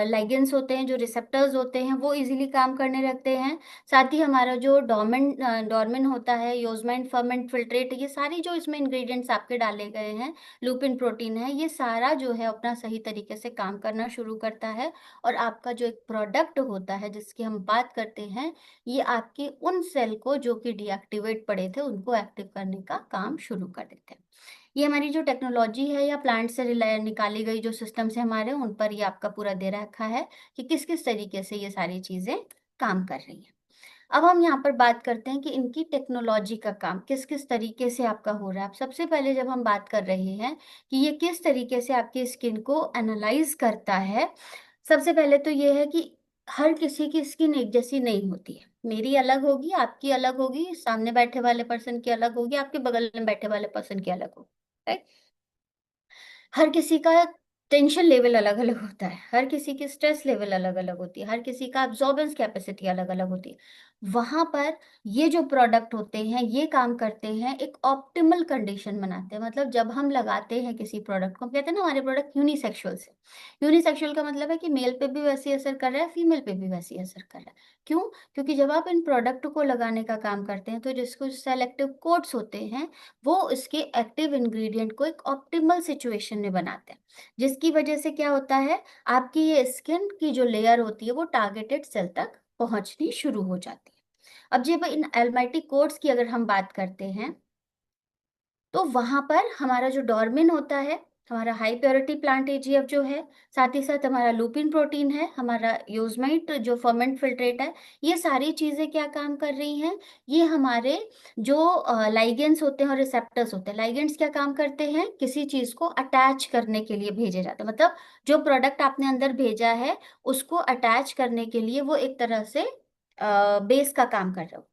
लाइगेंस होते हैं, जो रिसेप्टर्स होते हैं, वो इजीली काम करने लगते हैं। साथ ही हमारा जो डॉर्मिन होता है, योजमाइन, फर्मेंट, फिल्ट्रेट, ये सारी जो इसमें इंग्रेडिएंट्स आपके डाले गए हैं, लुपिन प्रोटीन है, ये सारा जो है अपना सही तरीके से काम करना शुरू करता है। और आपका जो एक प्रोडक्ट होता है जिसकी हम बात करते हैं, ये आपके उन सेल को जो कि डीएक्टिवेट पड़े थे उनको एक्टिव करने का काम शुरू कर देते हैं। ये हमारी जो टेक्नोलॉजी है या प्लांट से निकाली गई जो सिस्टम्स है हमारे, उन पर ये आपका पूरा दे रखा है कि किस किस तरीके से ये सारी चीजें काम कर रही हैं। अब हम यहाँ पर बात करते हैं कि इनकी टेक्नोलॉजी का काम किस किस तरीके से आपका हो रहा है। अब सबसे पहले जब हम बात कर रहे हैं कि ये किस तरीके से आपकी स्किन को एनालाइज करता है, सबसे पहले तो ये है कि हर किसी की स्किन एक जैसी नहीं होती है। मेरी अलग होगी, आपकी अलग होगी, सामने बैठे वाले पर्सन की अलग होगी, आपके बगल में बैठे वाले पर्सन की अलग होगी, राइट। हर किसी का टेंशन लेवल अलग अलग होता है, हर किसी की स्ट्रेस लेवल अलग अलग होती है, हर किसी का अब्जॉर्बेंस कैपेसिटी अलग अलग होती है। वहां पर ये जो प्रोडक्ट होते हैं ये काम करते हैं, एक ऑप्टिमल कंडीशन बनाते हैं। मतलब जब हम लगाते हैं किसी प्रोडक्ट को, हम कहते हैं ना हमारे प्रोडक्ट यूनिसेक्सुअल से। यूनिसेक्सुअल का मतलब है कि मेल पे भी वैसे ही असर कर रहा है, फीमेल पे भी वैसे ही असर कर रहा है। क्यों? क्योंकि जब आप इन प्रोडक्ट को लगाने का काम करते हैं तो जिसको सेलेक्टिव कोड्स होते हैं, वो इसके एक्टिव इंग्रेडिएंट को एक ऑप्टिमल सिचुएशन में बनाते हैं, जिसकी वजह से क्या होता है, आपकी ये स्किन की जो लेयर होती है वो टारगेटेड सेल तक पहुंचनी शुरू हो जाती है। अब जब इन एल्माइटी कोड्स की अगर हम बात करते हैं, तो वहां पर हमारा जो डॉर्मिन होता है, हमारा हाई प्योरिटी प्लांट एजीएफ जो है, साथ ही साथ हमारा लुपिन प्रोटीन है, हमारा यूजमाइट जो फर्मेंट फिल्ट्रेट है, ये सारी चीजें क्या काम कर रही हैं, ये हमारे जो लाइगेंड्स होते हैं और रिसेप्टर्स होते हैं। लाइगेंड्स क्या काम करते हैं, किसी चीज को अटैच करने के लिए भेजे जाते हैं। मतलब जो प्रोडक्ट आपने अंदर भेजा है उसको अटैच करने के लिए वो एक तरह से बेस का काम कर रहे होते हैं।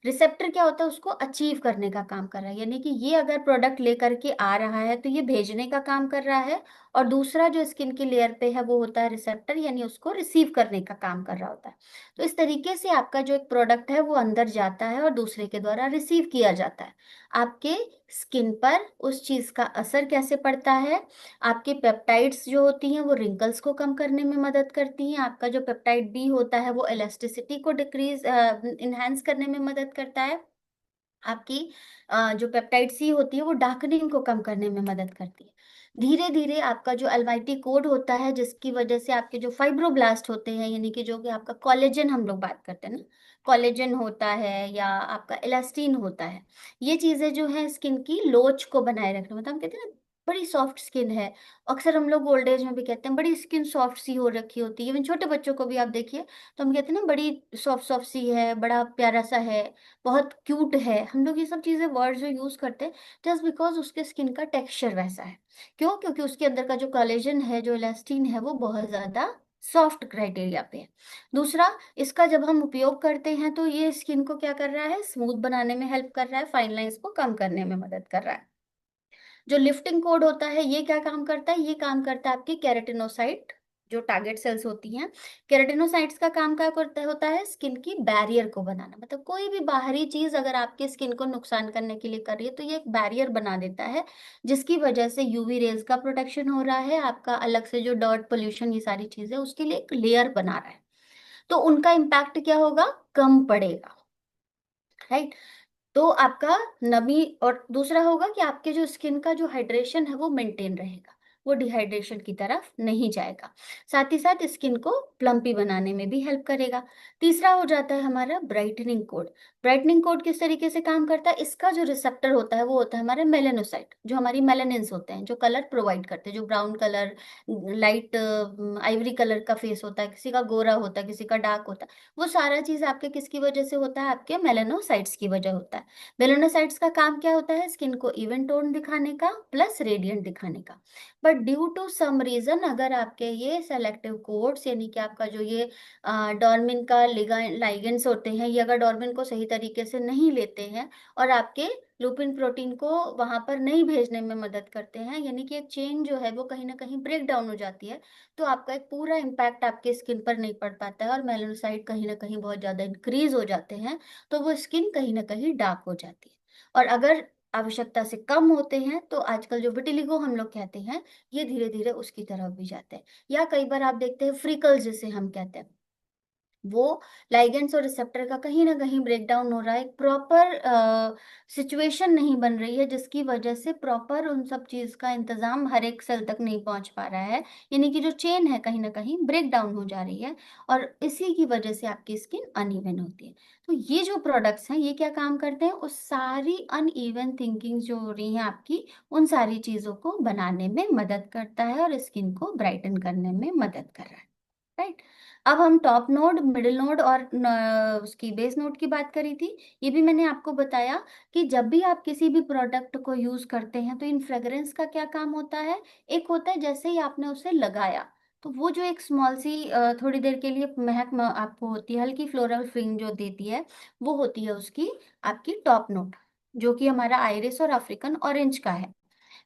रिसेप्टर क्या होता है, उसको अचीव करने का काम कर रहा है, यानी कि ये अगर प्रोडक्ट लेकर के आ रहा है तो ये भेजने का काम कर रहा है, और दूसरा जो स्किन की लेयर पे है वो होता है रिसेप्टर, यानी उसको रिसीव करने का काम कर रहा होता है। तो इस तरीके से आपका जो एक प्रोडक्ट है वो अंदर जाता है और दूसरे के द्वारा रिसीव किया जाता है। आपके स्किन पर उस चीज का असर कैसे पड़ता है, आपके पेप्टाइड्स जो होती हैं वो रिंकल्स को कम करने में मदद करती हैं। आपका जो पेप्टाइड बी होता है वो इलास्टिसिटी को डिक्रीज इनहेंस करने में मदद करता है। आपकी जो पेप्टाइड सी होती है वो डार्कनिंग को कम करने में मदद करती है। धीरे धीरे आपका जो अल्माइटी कोड होता है, जिसकी वजह से आपके जो फाइब्रोब्लास्ट होते हैं, यानी कि जो कि आपका कोलेजन हम लोग बात करते हैं ना, कोलेजन होता है या आपका इलास्टिन होता है, ये चीजें जो है स्किन की लोच को बनाए रखने, मतलब हम कहते हैं ना बड़ी सॉफ्ट स्किन है। अक्सर हम लोग ओल्ड एज में भी कहते हैं बड़ी स्किन सॉफ्ट सी हो रखी होती है। इवन छोटे बच्चों को भी आप देखिए तो हम कहते हैं ना बड़ी सॉफ्ट सॉफ्ट सी है, बड़ा प्यारा सा है, बहुत क्यूट है। हम लोग ये सब चीजें वर्ड जो यूज करते हैं जस्ट बिकॉज उसके स्किन का टेक्सचर वैसा है। क्यों? क्योंकि उसके अंदर का जो कोलेजन है, जो इलास्टिन है, वो बहुत ज्यादा सॉफ्ट क्राइटेरिया पे है। दूसरा, इसका जब हम उपयोग करते हैं तो ये स्किन को क्या कर रहा है, स्मूथ बनाने में हेल्प कर रहा है, फाइन लाइंस को कम करने में मदद कर रहा है। जो लिफ्टिंग कोड होता है ये क्या काम करता है, ये काम करता है आपकी केराटिनोसाइट जो टारगेट सेल्स होती हैं। केराटिनोसाइट्स का काम क्या करता होता है, स्किन की बैरियर को बनाना। मतलब कोई भी बाहरी चीज अगर आपकी स्किन को नुकसान करने के लिए कर रही है तो ये एक बैरियर बना देता है, जिसकी वजह से यूवी रेज का प्रोटेक्शन हो रहा है, आपका अलग से जो डर्ट पोल्यूशन ये सारी चीजें उसके लिए एक लेयर बना रहा है, तो उनका इम्पैक्ट क्या होगा, कम पड़ेगा, राइट। तो आपका नमी, और दूसरा होगा कि आपके जो स्किन का जो हाइड्रेशन है वो मेंटेन रहेगा, वो डिहाइड्रेशन की तरफ नहीं जाएगा। साथ ही साथ स्किन को प्लम्पी बनाने में भी हेल्प करेगा। तीसरा हो जाता है हमारा ब्राइटनिंग कोड। ब्राइटनिंग कोड किस तरीके से काम करता है, इसका जो रिसेप्टर होता है वो होता है हमारे मेलेनोसाइट, जो हमारी मेलानिन्स होते हैं, जो कलर प्रोवाइड करते हैं, जो brown colour, light Ivory colour का फेस होता है, किसी का गोरा होता है, किसी का डार्क होता है, वो सारा चीज आपके किसकी वजह से होता है, आपके मेलानोसाइट्स की वजह होता है। मेलानोसाइट्स का काम क्या होता है, स्किन को इवन टोन दिखाने का प्लस रेडियंट दिखाने का। But due to some reason अगर आपके ये सेलेक्टिव कोड्स यानी कि आपका जो ये डॉर्मिन का लाइगेंड्स होते हैं, ये अगर डॉर्मिन को सही तरीके से नहीं लेते हैं और आपके लुपिन प्रोटीन को वहां पर नहीं भेजने में मदद करते हैं, यानी कि एक चेन जो है वो कहीं ना कहीं ब्रेक डाउन हो जाती है, तो आपका एक पूरा इम्पैक्ट आपके स्किन पर नहीं पड़ पाता है और मेलानोसाइट कहीं ना कहीं बहुत ज्यादा इंक्रीज हो जाते हैं, तो वो स्किन कहीं ना कहीं डार्क हो जाती है। और अगर आवश्यकता से कम होते हैं तो आजकल जो विटिलिगो हम लोग कहते हैं, ये धीरे धीरे उसकी तरफ भी जाते हैं। या कई बार आप देखते हैं फ्रिकल्स जिसे हम कहते हैं, वो लाइगेंड्स और रिसेप्टर का कहीं ना कहीं ब्रेकडाउन हो रहा है, एक प्रॉपर सिचुएशन नहीं बन रही है जिसकी वजह से प्रॉपर उन सब चीज का इंतजाम हर एक सेल तक नहीं पहुंच पा रहा है, यानी कि जो चेन है कहीं ना कहीं ब्रेक डाउन हो जा रही है, और इसी की वजह से आपकी स्किन अनइवन होती है। तो ये जो प्रोडक्ट्स हैं ये क्या काम करते हैं, उस सारी अनइवन थिंकिंग जो हो रही है आपकी, उन सारी चीजों को बनाने में मदद करता है और स्किन को ब्राइटन करने में मदद कर रहा है, राइट। अब हम टॉप नोड, मिडिल नोड और उसकी बेस नोड की बात करी थी। ये भी मैंने आपको बताया कि जब भी आप किसी भी प्रोडक्ट को यूज करते हैं तो इन फ्रेग्रेंस का क्या काम होता है। एक होता है जैसे ही आपने उसे लगाया तो वो जो एक स्मॉल सी थोड़ी देर के लिए महक आपको होती है, हल्की फ्लोरल फिंग जो देती है, वो होती है उसकी आपकी टॉप नोट, जो कि हमारा आइरिस और अफ्रीकन ऑरेंज का है।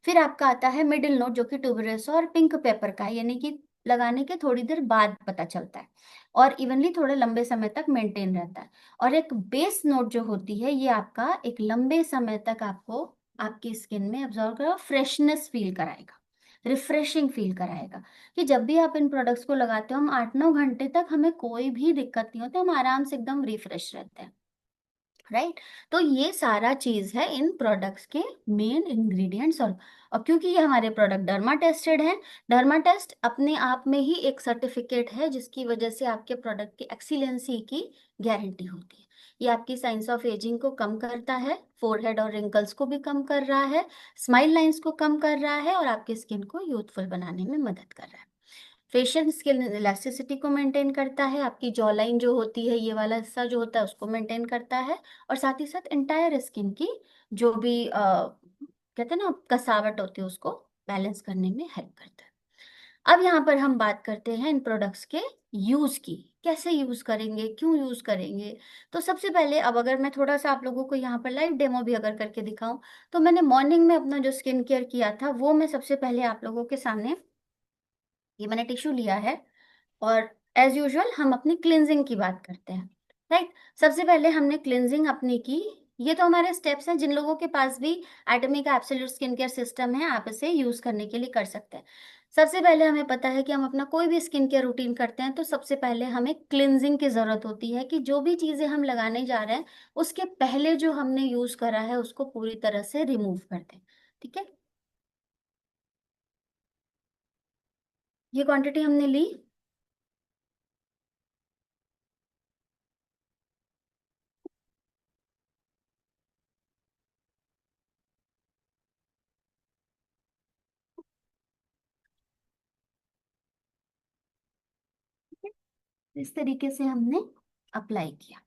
फिर आपका आता है मिडिल नोट जो कि ट्यूबरस और पिंक पेपर का है, यानी कि लगाने के थोड़ी देर बाद पता चलता है और इवनली थोड़े लंबे समय तक मेंटेन रहता है। और एक बेस नोट जो होती है ये आपका एक लंबे समय तक आपको आपकी स्किन में अब्जॉर्व करेगा, फ्रेशनेस फील कराएगा, रिफ्रेशिंग फील कराएगा, कि जब भी आप इन प्रोडक्ट्स को लगाते हो हम 8-9 घंटे तक हमें कोई भी दिक्कत नहीं होती, हम आराम से एकदम रिफ्रेश रहते हैं, राइट। तो ये सारा चीज है इन प्रोडक्ट्स के मेन इंग्रेडिएंट्स। और क्योंकि ये हमारे प्रोडक्ट डर्मा टेस्टेड हैं, डर्मा टेस्ट अपने आप में ही एक सर्टिफिकेट है जिसकी वजह से आपके प्रोडक्ट की एक्सीलेंसी की गारंटी होती है। ये आपकी साइंस ऑफ एजिंग को कम करता है, फोरहेड और रिंकल्स को भी कम कर रहा है, स्माइल लाइंस को कम कर रहा है और आपकी स्किन को यूथफुल बनाने में मदद कर रहा है। फेशियल स्किन इलास्टिसिटी को मेंटेन करता है, आपकी जॉ लाइन जो होती है ये वाला हिस्सा जो होता है उसको मेंटेन करता है, और साथ ही साथ एंटायर स्किन की जो भी कहते हैं ना कसावट होती है उसको बैलेंस करने में हेल्प करता है। अब यहाँ पर हम बात करते हैं इन प्रोडक्ट्स के यूज की, कैसे यूज करेंगे, क्यों यूज करेंगे। तो सबसे पहले अब अगर मैं थोड़ा सा आप लोगों को यहाँ पर लाइव डेमो भी अगर करके दिखाऊं, तो मैंने मॉर्निंग में अपना जो स्किन केयर किया था वो मैं सबसे पहले आप लोगों के सामने, ये मैंने टिश्यू लिया है और एज यूजुअल हम अपनी क्लिनजिंग की बात करते हैं, राइट। सबसे पहले हमने क्लिनजिंग अपनी की, ये तो हमारे स्टेप्स हैं, जिन लोगों के पास भी एटमी का एब्सोल्यूट स्किन केयर सिस्टम है आप इसे यूज करने के लिए कर सकते हैं। सबसे पहले हमें पता है कि हम अपना कोई भी स्किन केयर रूटीन करते हैं तो सबसे पहले हमें क्लिनजिंग की जरूरत होती है, कि जो भी चीजें हम लगाने जा रहे हैं उसके पहले जो हमने यूज करा है उसको पूरी तरह से रिमूव कर दें, ठीक है। ये क्वांटिटी हमने ली, इस तरीके से हमने अप्लाई किया।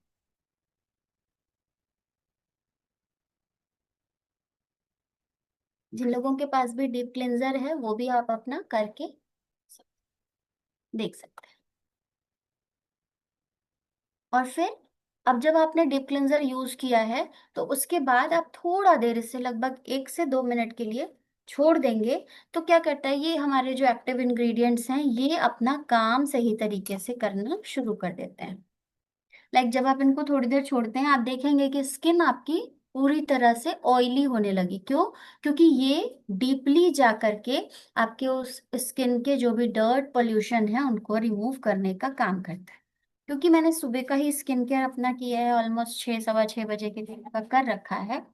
जिन लोगों के पास भी डीप क्लेंजर है वो भी आप अपना करके देख सकते हैं। और फिर अब जब आपने डीप क्लेंजर यूज किया है तो उसके बाद आप थोड़ा देर इसे लगभग 1 से 2 मिनट के लिए छोड़ देंगे। तो क्या करता है, ये हमारे जो एक्टिव इंग्रेडिएंट्स हैं ये अपना काम सही तरीके से करना शुरू कर देते हैं। जब आप इनको थोड़ी देर छोड़ते हैं आप देखेंगे कि स्किन आपकी पूरी तरह से ऑयली होने लगी। क्यों? क्योंकि ये डीपली जा करके आपके उस स्किन के जो भी डर्ट पोल्यूशन है उनको रिमूव करने का काम करता है। क्योंकि मैंने सुबह का ही स्किन केयर अपना किया है, ऑलमोस्ट 6, 6:15 बजे के दिन का कर रखा है।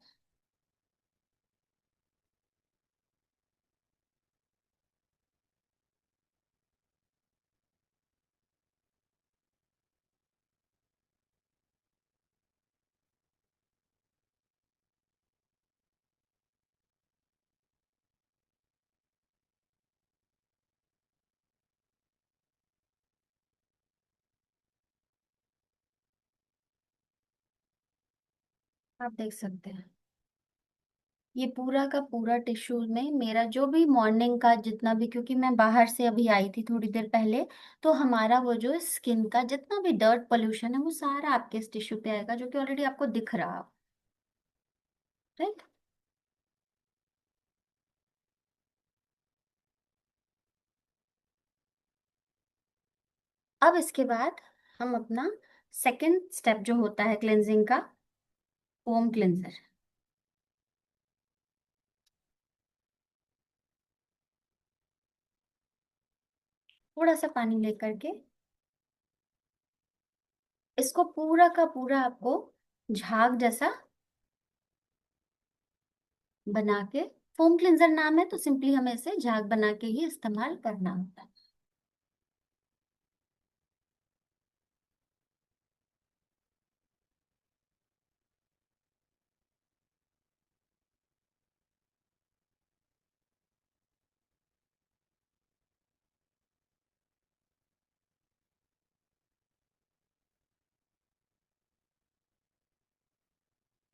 आप देख सकते हैं ये पूरा का पूरा टिश्यू में मेरा जो भी मॉर्निंग का जितना भी, क्योंकि मैं बाहर से अभी आई थी थोड़ी देर पहले, तो हमारा वो जो स्किन का जितना भी डर्ट पोल्यूशन है वो सारा आपके इस टिश्यू पे आएगा, जो कि ऑलरेडी आपको दिख रहा है। राइट। अब इसके बाद हम अपना सेकंड स्टेप जो होता है क्लेंजिंग का, फोम क्लेंजर। थोड़ा सा पानी लेकर के इसको पूरा का पूरा आपको झाग जैसा बना के, फोम क्लिंजर नाम है तो सिंपली हमें इसे झाग बना के ही इस्तेमाल करना होता है।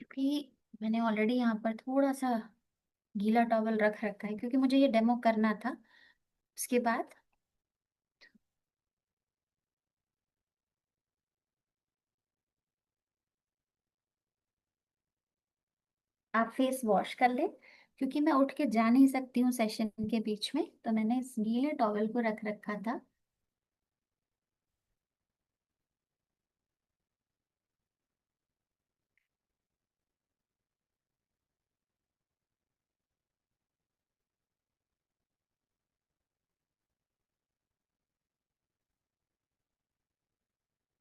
क्योंकि मैंने ऑलरेडी यहाँ पर थोड़ा सा गीला टॉवल रख रखा है क्योंकि मुझे ये डेमो करना था। उसके बाद आप फेस वॉश कर लें, क्योंकि मैं उठ के जा नहीं सकती हूँ सेशन के बीच में, तो मैंने इस गीले टॉवल को रख रखा था।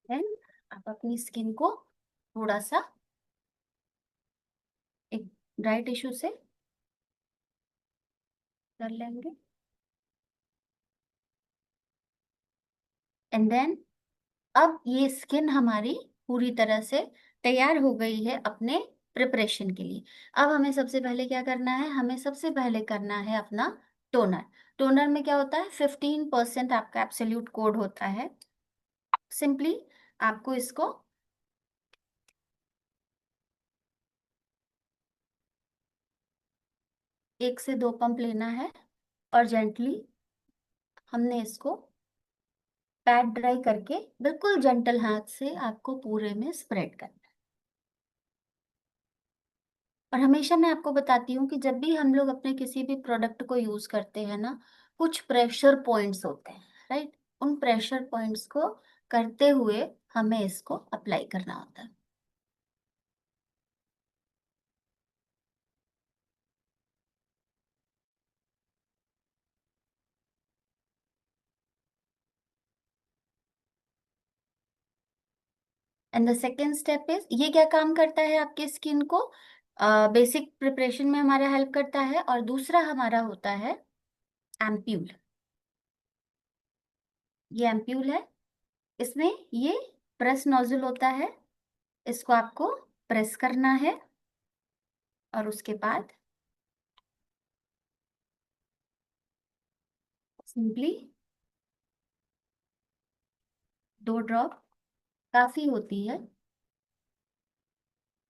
देन आप अपनी स्किन को थोड़ा सा एक ड्राई टिश्यू से कर लेंगे। एंड देन अब ये स्किन हमारी पूरी तरह से तैयार हो गई है अपने प्रिपरेशन के लिए। अब हमें सबसे पहले क्या करना है, हमें सबसे पहले करना है अपना टोनर। टोनर में क्या होता है, 15% आपका एब्सोल्यूट कोड होता है। सिंपली आपको इसको 1 से 2 पंप लेना है और जेंटली हमने इसको पैड ड्राई करके बिल्कुल जेंटल हाथ से आपको पूरे में स्प्रेड करना है। और हमेशा मैं आपको बताती हूँ कि जब भी हम लोग अपने किसी भी प्रोडक्ट को यूज करते हैं ना, कुछ प्रेशर पॉइंट्स होते हैं, राइट। उन प्रेशर पॉइंट्स को करते हुए हमें इसको अप्लाई करना होता है। And the second step is, ये क्या काम करता है आपके स्किन को बेसिक प्रिपरेशन में हमारा हेल्प करता है। और दूसरा हमारा होता है एम्प्यूल। ये एम्प्यूल है, इसमें ये प्रेस नोजल होता है। इसको आपको प्रेस करना है और उसके बाद सिंपली 2 ड्रॉप काफी होती है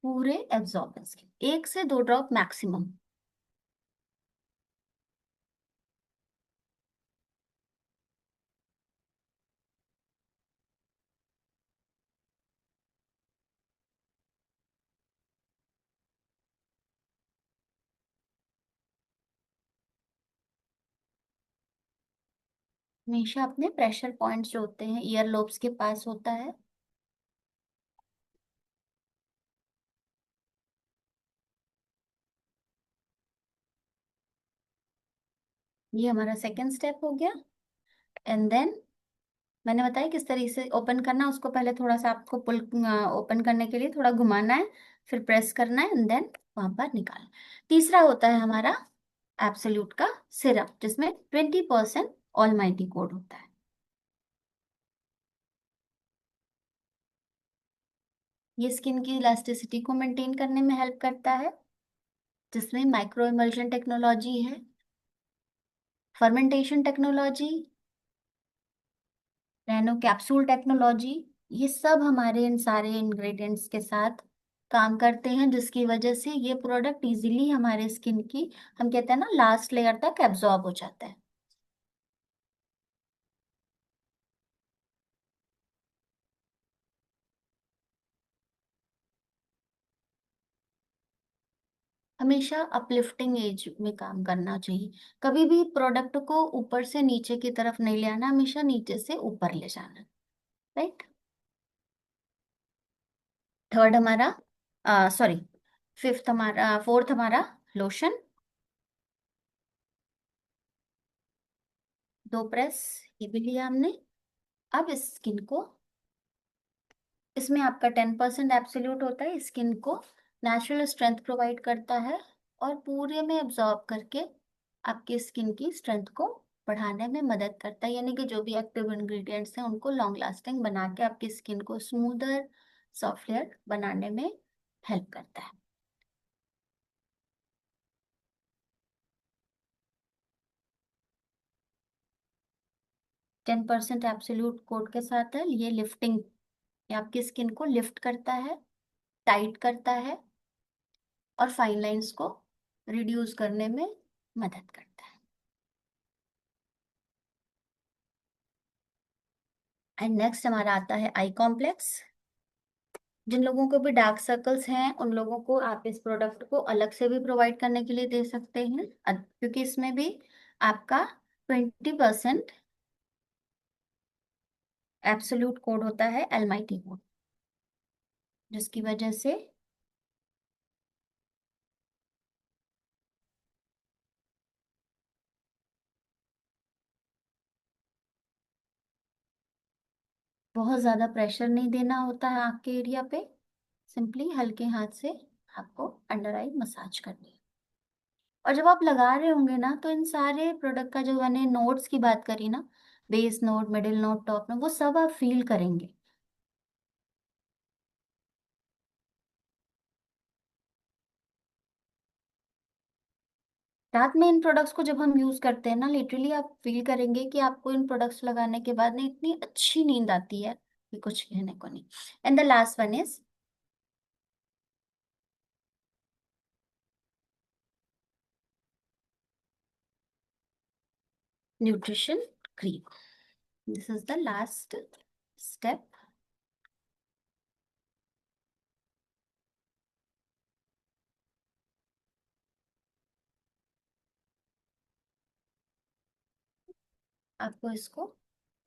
पूरे एब्जॉर्बेंस के, 1 से 2 ड्रॉप मैक्सिमम। हमेशा अपने प्रेशर पॉइंट्स जो होते हैं ईयर लोब्स के पास होता है। ये हमारा सेकेंड स्टेप हो गया। एंड देन मैंने बताया किस तरीके से ओपन करना, उसको पहले थोड़ा सा आपको पुल ओपन करने के लिए थोड़ा घुमाना है, फिर प्रेस करना है एंड देन वहां पर निकालना। तीसरा होता है हमारा एब्सोल्यूट का सिरप, जिसमें 20% ऑलमाइटी कोड होता है। ये स्किन की इलास्टिसिटी को मेंटेन करने में हेल्प करता है, जिसमें माइक्रो इमल्शन टेक्नोलॉजी है, fermentation technology, nano capsule technology, ये सब हमारे इन सारे इंग्रेडिएंट्स के साथ काम करते हैं, जिसकी वजह से ये प्रोडक्ट इजीली हमारे स्किन की, हम कहते हैं ना, लास्ट लेयर तक एब्जॉर्ब हो जाता है। हमेशा अपलिफ्टिंग एज में काम करना चाहिए। कभी भी प्रोडक्ट को ऊपर से नीचे की तरफ नहीं ले आना, हमेशा नीचे से ऊपर ले जाना। राइट। थर्ड हमारा, सॉरी, फिफ्थ हमारा, फोर्थ हमारा लोशन। 2 प्रेस ये भी लिया हमने। अब इस स्किन को, इसमें आपका 10% एब्सोल्यूट होता है, स्किन को नेचुरल स्ट्रेंथ प्रोवाइड करता है और पूरे में एब्जॉर्ब करके आपकी स्किन की स्ट्रेंथ को बढ़ाने में मदद करता है। यानी कि जो भी एक्टिव इंग्रेडिएंट्स हैं उनको लॉन्ग लास्टिंग बना के आपकी स्किन को स्मूदर, सॉफ्टवेयर बनाने में हेल्प करता है। 10% एब्सोल्यूट कोट के साथ है ये लिफ्टिंग, ये आपकी स्किन को लिफ्ट करता है, टाइट करता है और फाइन लाइंस को रिड्यूस करने में मदद करता है। एंड नेक्स्ट हमारा आता है आई कॉम्प्लेक्स। जिन लोगों को भी डार्क सर्कल्स हैं उन लोगों को आप इस प्रोडक्ट को अलग से भी प्रोवाइड करने के लिए दे सकते हैं, क्योंकि इसमें भी आपका 20% एब्सोल्यूट कोड होता है, एलमाइटी कोड, जिसकी वजह से बहुत ज्यादा प्रेशर नहीं देना होता है आँख के एरिया पे। सिंपली हल्के हाथ से आपको अंडर आई मसाज करनी है। और जब आप लगा रहे होंगे ना, तो इन सारे प्रोडक्ट का, जो मैंने नोट्स की बात करी ना, base note, middle note, top note, वो सब आप फील करेंगे। रात में इन प्रोडक्ट्स को जब हम यूज करते हैं ना, लिटरली आप फील करेंगे कि आपको इन प्रोडक्ट्स लगाने के बाद ना इतनी अच्छी नींद आती है कि कुछ कहने को नहीं। And the last one is nutrition cream. This is the last step. आपको इसको,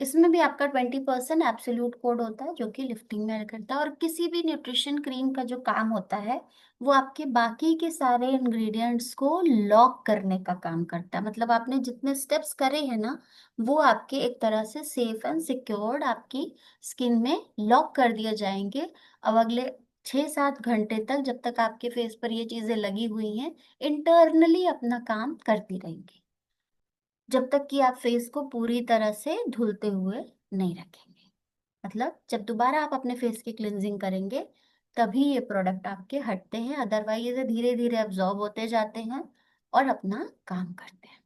इसमें भी आपका 20% एब्सोल्यूट कोड होता है, जो कि लिफ्टिंग में हेल्प करता है। और किसी भी न्यूट्रिशन क्रीम का जो काम होता है, वो आपके बाकी के सारे इंग्रेडिएंट्स को लॉक करने का काम करता है। मतलब आपने जितने स्टेप्स करे हैं ना, वो आपके एक तरह से सेफ एंड सिक्योर्ड आपकी स्किन में लॉक कर दिए जाएंगे। अब अगले 6-7 घंटे तक, जब तक आपके फेस पर ये चीजें लगी हुई हैं, इंटरनली अपना काम करती रहेंगी, जब तक कि आप फेस को पूरी तरह से धुलते हुए नहीं रखेंगे। मतलब जब दोबारा आप अपने फेस की क्लिनजिंग करेंगे, तभी ये प्रोडक्ट आपके हटते हैं, अदरवाइज ये धीरे धीरे एब्जॉर्ब होते जाते हैं और अपना काम करते हैं।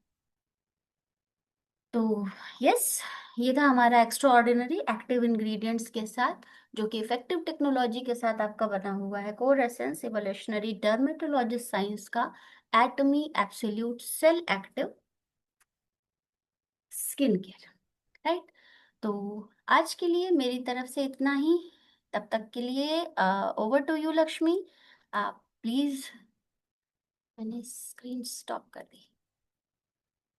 तो यस, ये था हमारा एक्स्ट्रा ऑर्डिनरी एक्टिव इंग्रेडिएंट्स के साथ, जो कि इफेक्टिव टेक्नोलॉजी के साथ आपका बना हुआ है, core essence evolutionary dermatologist science का Atomy absolute cell active skin care. Right. तो आज के लिए मेरी तरफ से इतना ही। तब तक के लिए ओवर टू यू लक्ष्मी। आप प्लीज, मैंने स्क्रीन स्टॉप कर दी।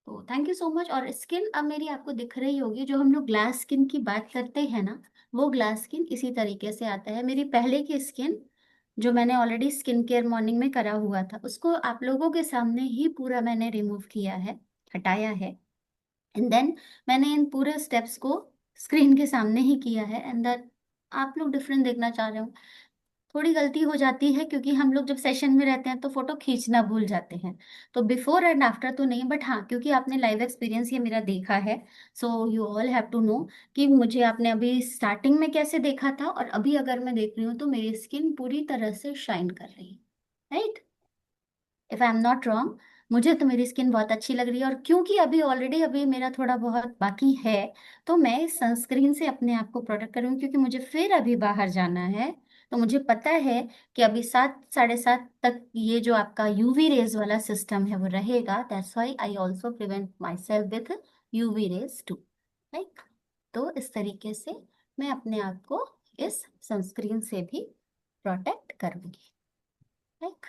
तो थैंक यू सो मच। और स्किन अब मेरी आपको दिख रही होगी, जो हम लोग ग्लास स्किन की बात करते हैं ना, वो ग्लास स्किन इसी तरीके से आता है। मेरी पहले की स्किन, जो मैंने ऑलरेडी स्किन केयर मॉर्निंग में करा हुआ था, उसको आप लोगों के सामने ही पूरा मैंने रिमूव किया है, हटाया है। एंड देन मैंने इन पूरे स्टेप्स को स्क्रीन के सामने ही किया है। एंड दैट आप लोग डिफरेंट देखना चाह रहे हो। थोड़ी गलती हो जाती है, क्योंकि हम लोग जब सेशन में रहते हैं तो फोटो खींचना भूल जाते हैं। तो बिफोर एंड आफ्टर तो नहीं, बट हाँ, क्योंकि आपने लाइव एक्सपीरियंस ये मेरा देखा है, so you all have to know कि मुझे आपने अभी स्टार्टिंग में कैसे देखा था, और अभी अगर मैं देख रही हूँ तो मेरी स्किन पूरी तरह से शाइन कर रही है। Right. If I am not wrong, मुझे तो मेरी स्किन बहुत अच्छी लग रही है। और क्योंकि अभी ऑलरेडी अभी मेरा थोड़ा बहुत बाकी है, तो मैं इस सनस्क्रीन से अपने आप को प्रोटेक्ट करूँगी, क्योंकि मुझे फिर अभी बाहर जाना है। तो मुझे पता है कि अभी 7 साढ़े 7 तक ये जो आपका यूवी रेज वाला सिस्टम है वो रहेगा। That's why I also prevent myself with UV rays too, like. तो इस तरीके से मैं अपने आप को इस सनस्क्रीन से भी प्रोटेक्ट करूंगी, लाइक।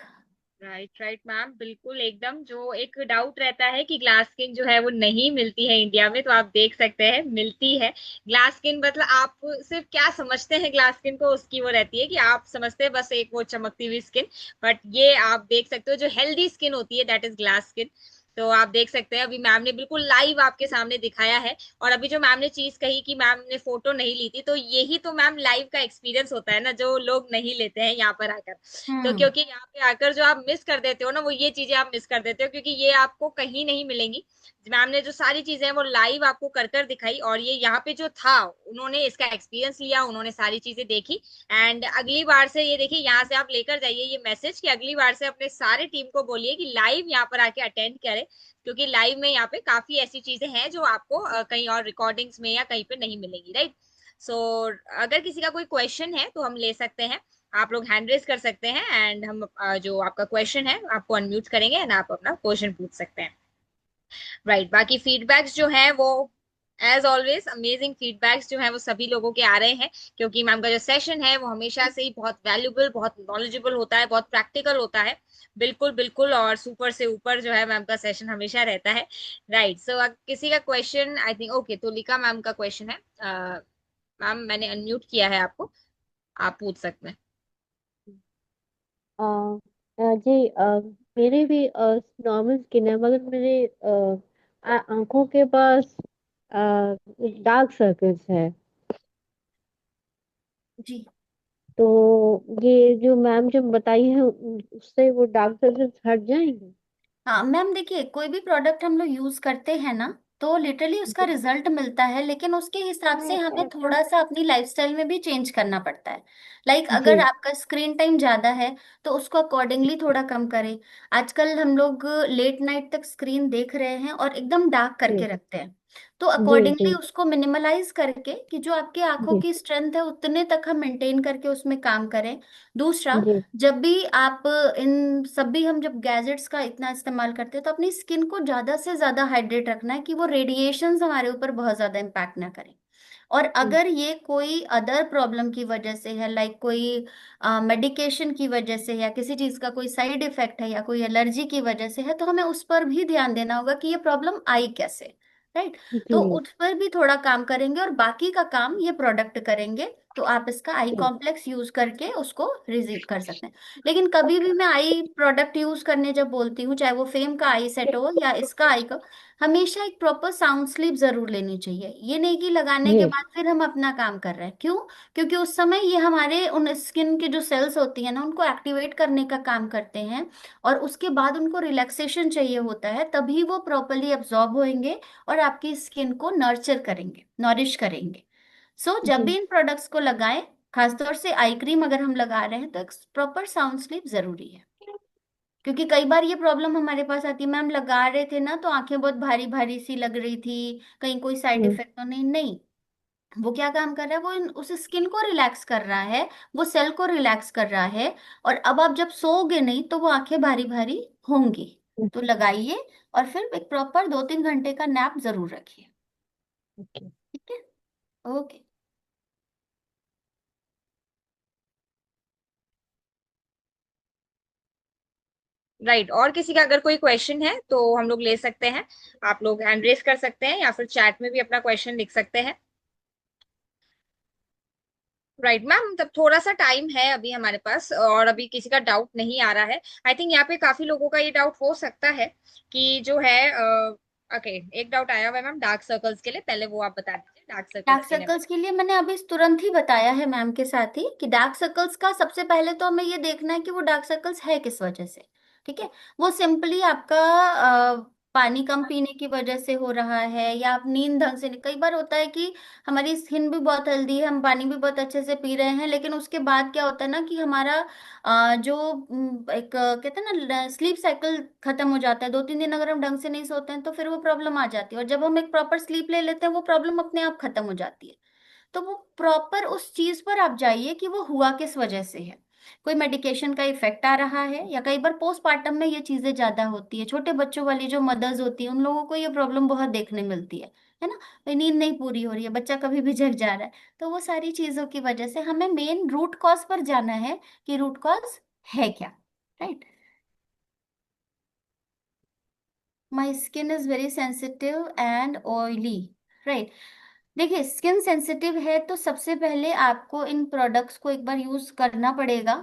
राइट राइट मैम, बिल्कुल एकदम। जो एक डाउट रहता है कि ग्लास स्किन जो है वो नहीं मिलती है इंडिया में, तो आप देख सकते हैं मिलती है ग्लास स्किन। मतलब आप सिर्फ क्या समझते हैं ग्लास स्किन को, उसकी वो रहती है कि आप समझते हैं बस एक वो चमकती हुई स्किन। बट ये आप देख सकते हो जो हेल्दी स्किन होती है दैट इज ग्लास स्किन। तो आप देख सकते हैं अभी मैम ने बिल्कुल लाइव आपके सामने दिखाया है। और अभी जो मैम ने चीज कही कि मैम ने फोटो नहीं ली थी, तो यही तो मैम लाइव का एक्सपीरियंस होता है ना, जो लोग नहीं लेते हैं यहाँ पर आकर। तो हम्म। क्योंकि यहाँ पे आकर जो आप मिस कर देते हो ना, वो ये चीजें आप मिस कर देते हो, क्योंकि ये आपको कहीं नहीं मिलेंगी। मैम ने जो सारी चीजें हैं वो लाइव आपको कर कर दिखाई, और ये यहाँ पे जो था उन्होंने इसका एक्सपीरियंस लिया, उन्होंने सारी चीजें देखी। एंड अगली बार से ये देखिए, यहाँ से आप लेकर जाइए ये मैसेज कि अगली बार से अपने सारे टीम को बोलिए कि लाइव यहाँ पर आके अटेंड करें, क्योंकि लाइव में यहाँ पे काफी ऐसी चीजें हैं जो आपको कहीं और रिकॉर्डिंग्स में या कहीं पे नहीं मिलेंगी, राइट। सो अगर किसी का कोई क्वेश्चन है तो हम ले सकते हैं। आप लोग हैंड रेज कर सकते हैं, एंड हम जो आपका क्वेश्चन है आपको अनम्यूट करेंगे, एंड आप अपना क्वेश्चन पूछ सकते हैं। राइट, बाकी फीडबैक्स जो है वो एज ऑलवेज अमेजिंग फीडबैक्स जो है वो सभी लोगों के आ रहे हैं, क्योंकि मैम का जो सेशन है वो हमेशा से ही बहुत वैल्यूबल, बहुत नॉलेजेबल होता है, बहुत प्रैक्टिकल होता है। बिल्कुल बिल्कुल, और सुपर से ऊपर जो है मैम का सेशन हमेशा रहता है। राइट, सो किसी का question, I think okay, Tulika ma'am का क्वेश्चन है। मैम मैंने अनम्यूट किया है आपको, आप पूछ सकते हैं। अ, जी, मेरे भी नॉर्मल स्किन है, मगर मेरे आंखों के पास डार्क सर्कल्स है। जी तो ये जो मैम जो बताई है उससे वो डार्क सर्कल्स हट जाएंगे? हाँ मैम, देखिए कोई भी प्रोडक्ट हम लोग यूज करते हैं ना, तो लिटरली उसका जी रिजल्ट मिलता है, लेकिन उसके हिसाब से हमें थोड़ा सा अपनी लाइफस्टाइल में भी चेंज करना पड़ता है। लाइक अगर जी आपका स्क्रीन टाइम ज्यादा है तो उसको अकॉर्डिंगली थोड़ा कम करें। आजकल हम लोग लेट नाइट तक स्क्रीन देख रहे हैं और एकदम डार्क करके जी रखते हैं। तो जी अकॉर्डिंगली जी उसको मिनिमलाइज करके कि जो आपकी आंखों जी की स्ट्रेंथ है उतने तक हम मेंटेन करके उसमें काम करें। दूसरा, जी जब भी आप इन सभी हम जब गैजेट्स का इतना इस्तेमाल करते हैं तो अपनी स्किन को ज्यादा से ज्यादा हाइड्रेट रखना है कि वो रेडिएशंस हमारे ऊपर बहुत ज्यादा इम्पैक्ट ना करें। और जी अगर ये कोई अदर प्रॉब्लम की वजह से है, लाइक कोई मेडिकेशन की वजह से या किसी चीज का कोई साइड इफेक्ट है या कोई एलर्जी की वजह से है, तो हमें उस पर भी ध्यान देना होगा कि ये प्रॉब्लम आई कैसे, राइट। तो जी उस पर भी थोड़ा काम करेंगे और बाकी का काम ये प्रोडक्ट करेंगे। तो आप इसका आई जी कॉम्प्लेक्स यूज करके उसको रिजीव कर सकते हैं। लेकिन कभी भी मैं आई प्रोडक्ट यूज करने जब बोलती हूँ, चाहे वो फेम का आई सेट हो या इसका आई का, हमेशा एक प्रॉपर साउंड स्लीप जरूर लेनी चाहिए। ये नहीं कि लगाने के जी बाद फिर हम अपना काम कर रहे हैं। क्यों? क्योंकि उस समय ये हमारे उन स्किन के जो सेल्स होती है ना, उनको एक्टिवेट करने का काम करते हैं। और उसके बाद उनको रिलैक्सेशन चाहिए होता है, तभी वो प्रॉपरली एब्जॉर्ब होंगे और आपकी स्किन को नर्चर करेंगे, नॉरिश करेंगे। सो जब भी जी इन प्रोडक्ट्स को लगाएं, खासतौर से आई क्रीम अगर हम लगा रहे हैं, तो एक प्रॉपर साउंड स्लीप जरूरी है। क्योंकि कई बार ये प्रॉब्लम हमारे पास आती है, मैम लगा रहे थे ना तो आंखें बहुत भारी भारी सी लग रही थी, कहीं कोई साइड हम्म, इफेक्ट तो नहीं। नहीं, वो क्या काम कर रहा है, वो उस स्किन को रिलैक्स कर रहा है, वो सेल को रिलैक्स कर रहा है। और अब आप जब सोओगे नहीं तो वो आंखें भारी भारी होंगी। तो लगाइए और फिर एक प्रॉपर 2-3 घंटे का नैप जरूर रखिए। ओके। ठीक है। ओके। राइट, और किसी का अगर कोई क्वेश्चन है तो हम लोग ले सकते हैं। आप लोग हैंड रेस कर सकते हैं या फिर चैट में भी अपना क्वेश्चन लिख सकते हैं। राइट मैम, तब थोड़ा सा टाइम है अभी हमारे पास, और अभी किसी का डाउट नहीं आ रहा है। आई थिंक यहाँ पे काफी लोगों का ये डाउट हो सकता है कि जो है ओके, एक डाउट आया हुआ है मैम डार्क सर्कल्स के लिए, पहले वो आप बता दीजिए डार्क डार्क सर्कल्स के लिए। सर्कल्स के लिए मैंने अभी तुरंत ही बताया है मैम के साथ ही कि डार्क सर्कल्स का सबसे पहले तो हमें ये देखना है कि वो डार्क सर्कल्स है किस वजह से। ठीक है। वो सिंपली आपका पानी कम पीने की वजह से हो रहा है, या आप नींद ढंग से नहीं, कई बार होता है कि हमारी स्किन भी बहुत हेल्दी है, हम पानी भी बहुत अच्छे से पी रहे हैं, लेकिन उसके बाद क्या होता है ना कि हमारा जो एक कहते हैं ना स्लीप साइकिल खत्म हो जाता है। 2-3 दिन अगर हम ढंग से नहीं सोते हैं तो फिर वो प्रॉब्लम आ जाती है, और जब हम एक प्रॉपर स्लीप ले लेते हैं वो प्रॉब्लम अपने आप खत्म हो जाती है। तो वो प्रॉपर उस चीज पर आप जाइए कि वो हुआ किस वजह से है। कोई मेडिकेशन का इफेक्ट आ रहा है, या कई बार पोस्टमार्टम में ये चीजें ज्यादा होती है, छोटे बच्चों वाली जो मदर्स होती है उन लोगों को ये प्रॉब्लम बहुत देखने मिलती है ना। भाई नींद नहीं पूरी हो रही है, बच्चा कभी भी जग जा रहा है, तो वो सारी चीजों की वजह से हमें मेन रूट कॉज पर जाना है कि रूट कॉज है क्या। Right. My skin is very sensitive and oily. Right. देखिए, स्किन सेंसिटिव है तो सबसे पहले आपको इन प्रोडक्ट्स को एक बार यूज करना पड़ेगा,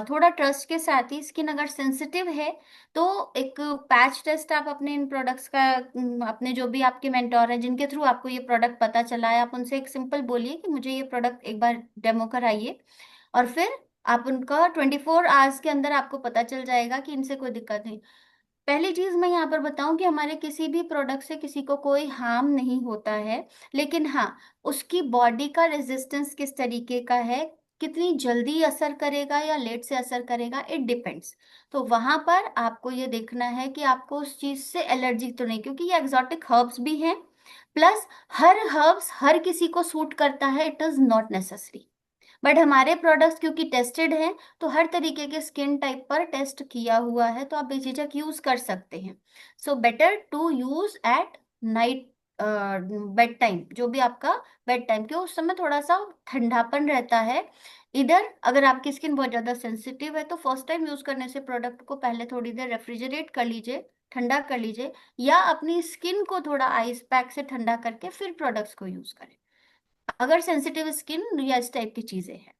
थोड़ा ट्रस्ट के साथ ही। स्किन अगर सेंसिटिव है तो एक पैच टेस्ट आप अपने इन प्रोडक्ट्स का, अपने जो भी आपके मेंटोर हैं जिनके थ्रू आपको ये प्रोडक्ट पता चला है, आप उनसे एक सिंपल बोलिए कि मुझे ये प्रोडक्ट एक बार डेमो कराइए। और फिर आप उनका 24 आवर्स के अंदर आपको पता चल जाएगा कि इनसे कोई दिक्कत नहीं। पहली चीज मैं यहाँ पर बताऊं कि हमारे किसी भी प्रोडक्ट से किसी को कोई हार्म नहीं होता है, लेकिन हाँ, उसकी बॉडी का रेजिस्टेंस किस तरीके का है, कितनी जल्दी असर करेगा या लेट से असर करेगा, इट डिपेंड्स। तो वहां पर आपको ये देखना है कि आपको उस चीज से एलर्जी तो नहीं, क्योंकि ये एग्जॉटिक हर्ब्स भी हैं। प्लस हर हर्ब्स हर किसी को सूट करता है, it is not necessary. But हमारे प्रोडक्ट्स क्योंकि टेस्टेड हैं, तो हर तरीके के स्किन टाइप पर टेस्ट किया हुआ है, तो आप बेझिझक यूज कर सकते हैं। So better to use at night, bed time, जो भी आपका बेड टाइम, क्यों उस समय थोड़ा सा ठंडापन रहता है। इधर अगर आपकी स्किन बहुत ज्यादा सेंसिटिव है तो फर्स्ट टाइम यूज करने से प्रोडक्ट को पहले थोड़ी देर रेफ्रिजरेट कर लीजिए, ठंडा कर लीजिए, या अपनी स्किन को थोड़ा आइस पैक से ठंडा करके फिर प्रोडक्ट्स को यूज करें, अगर सेंसिटिव स्किन या इस टाइप की चीजें हैं।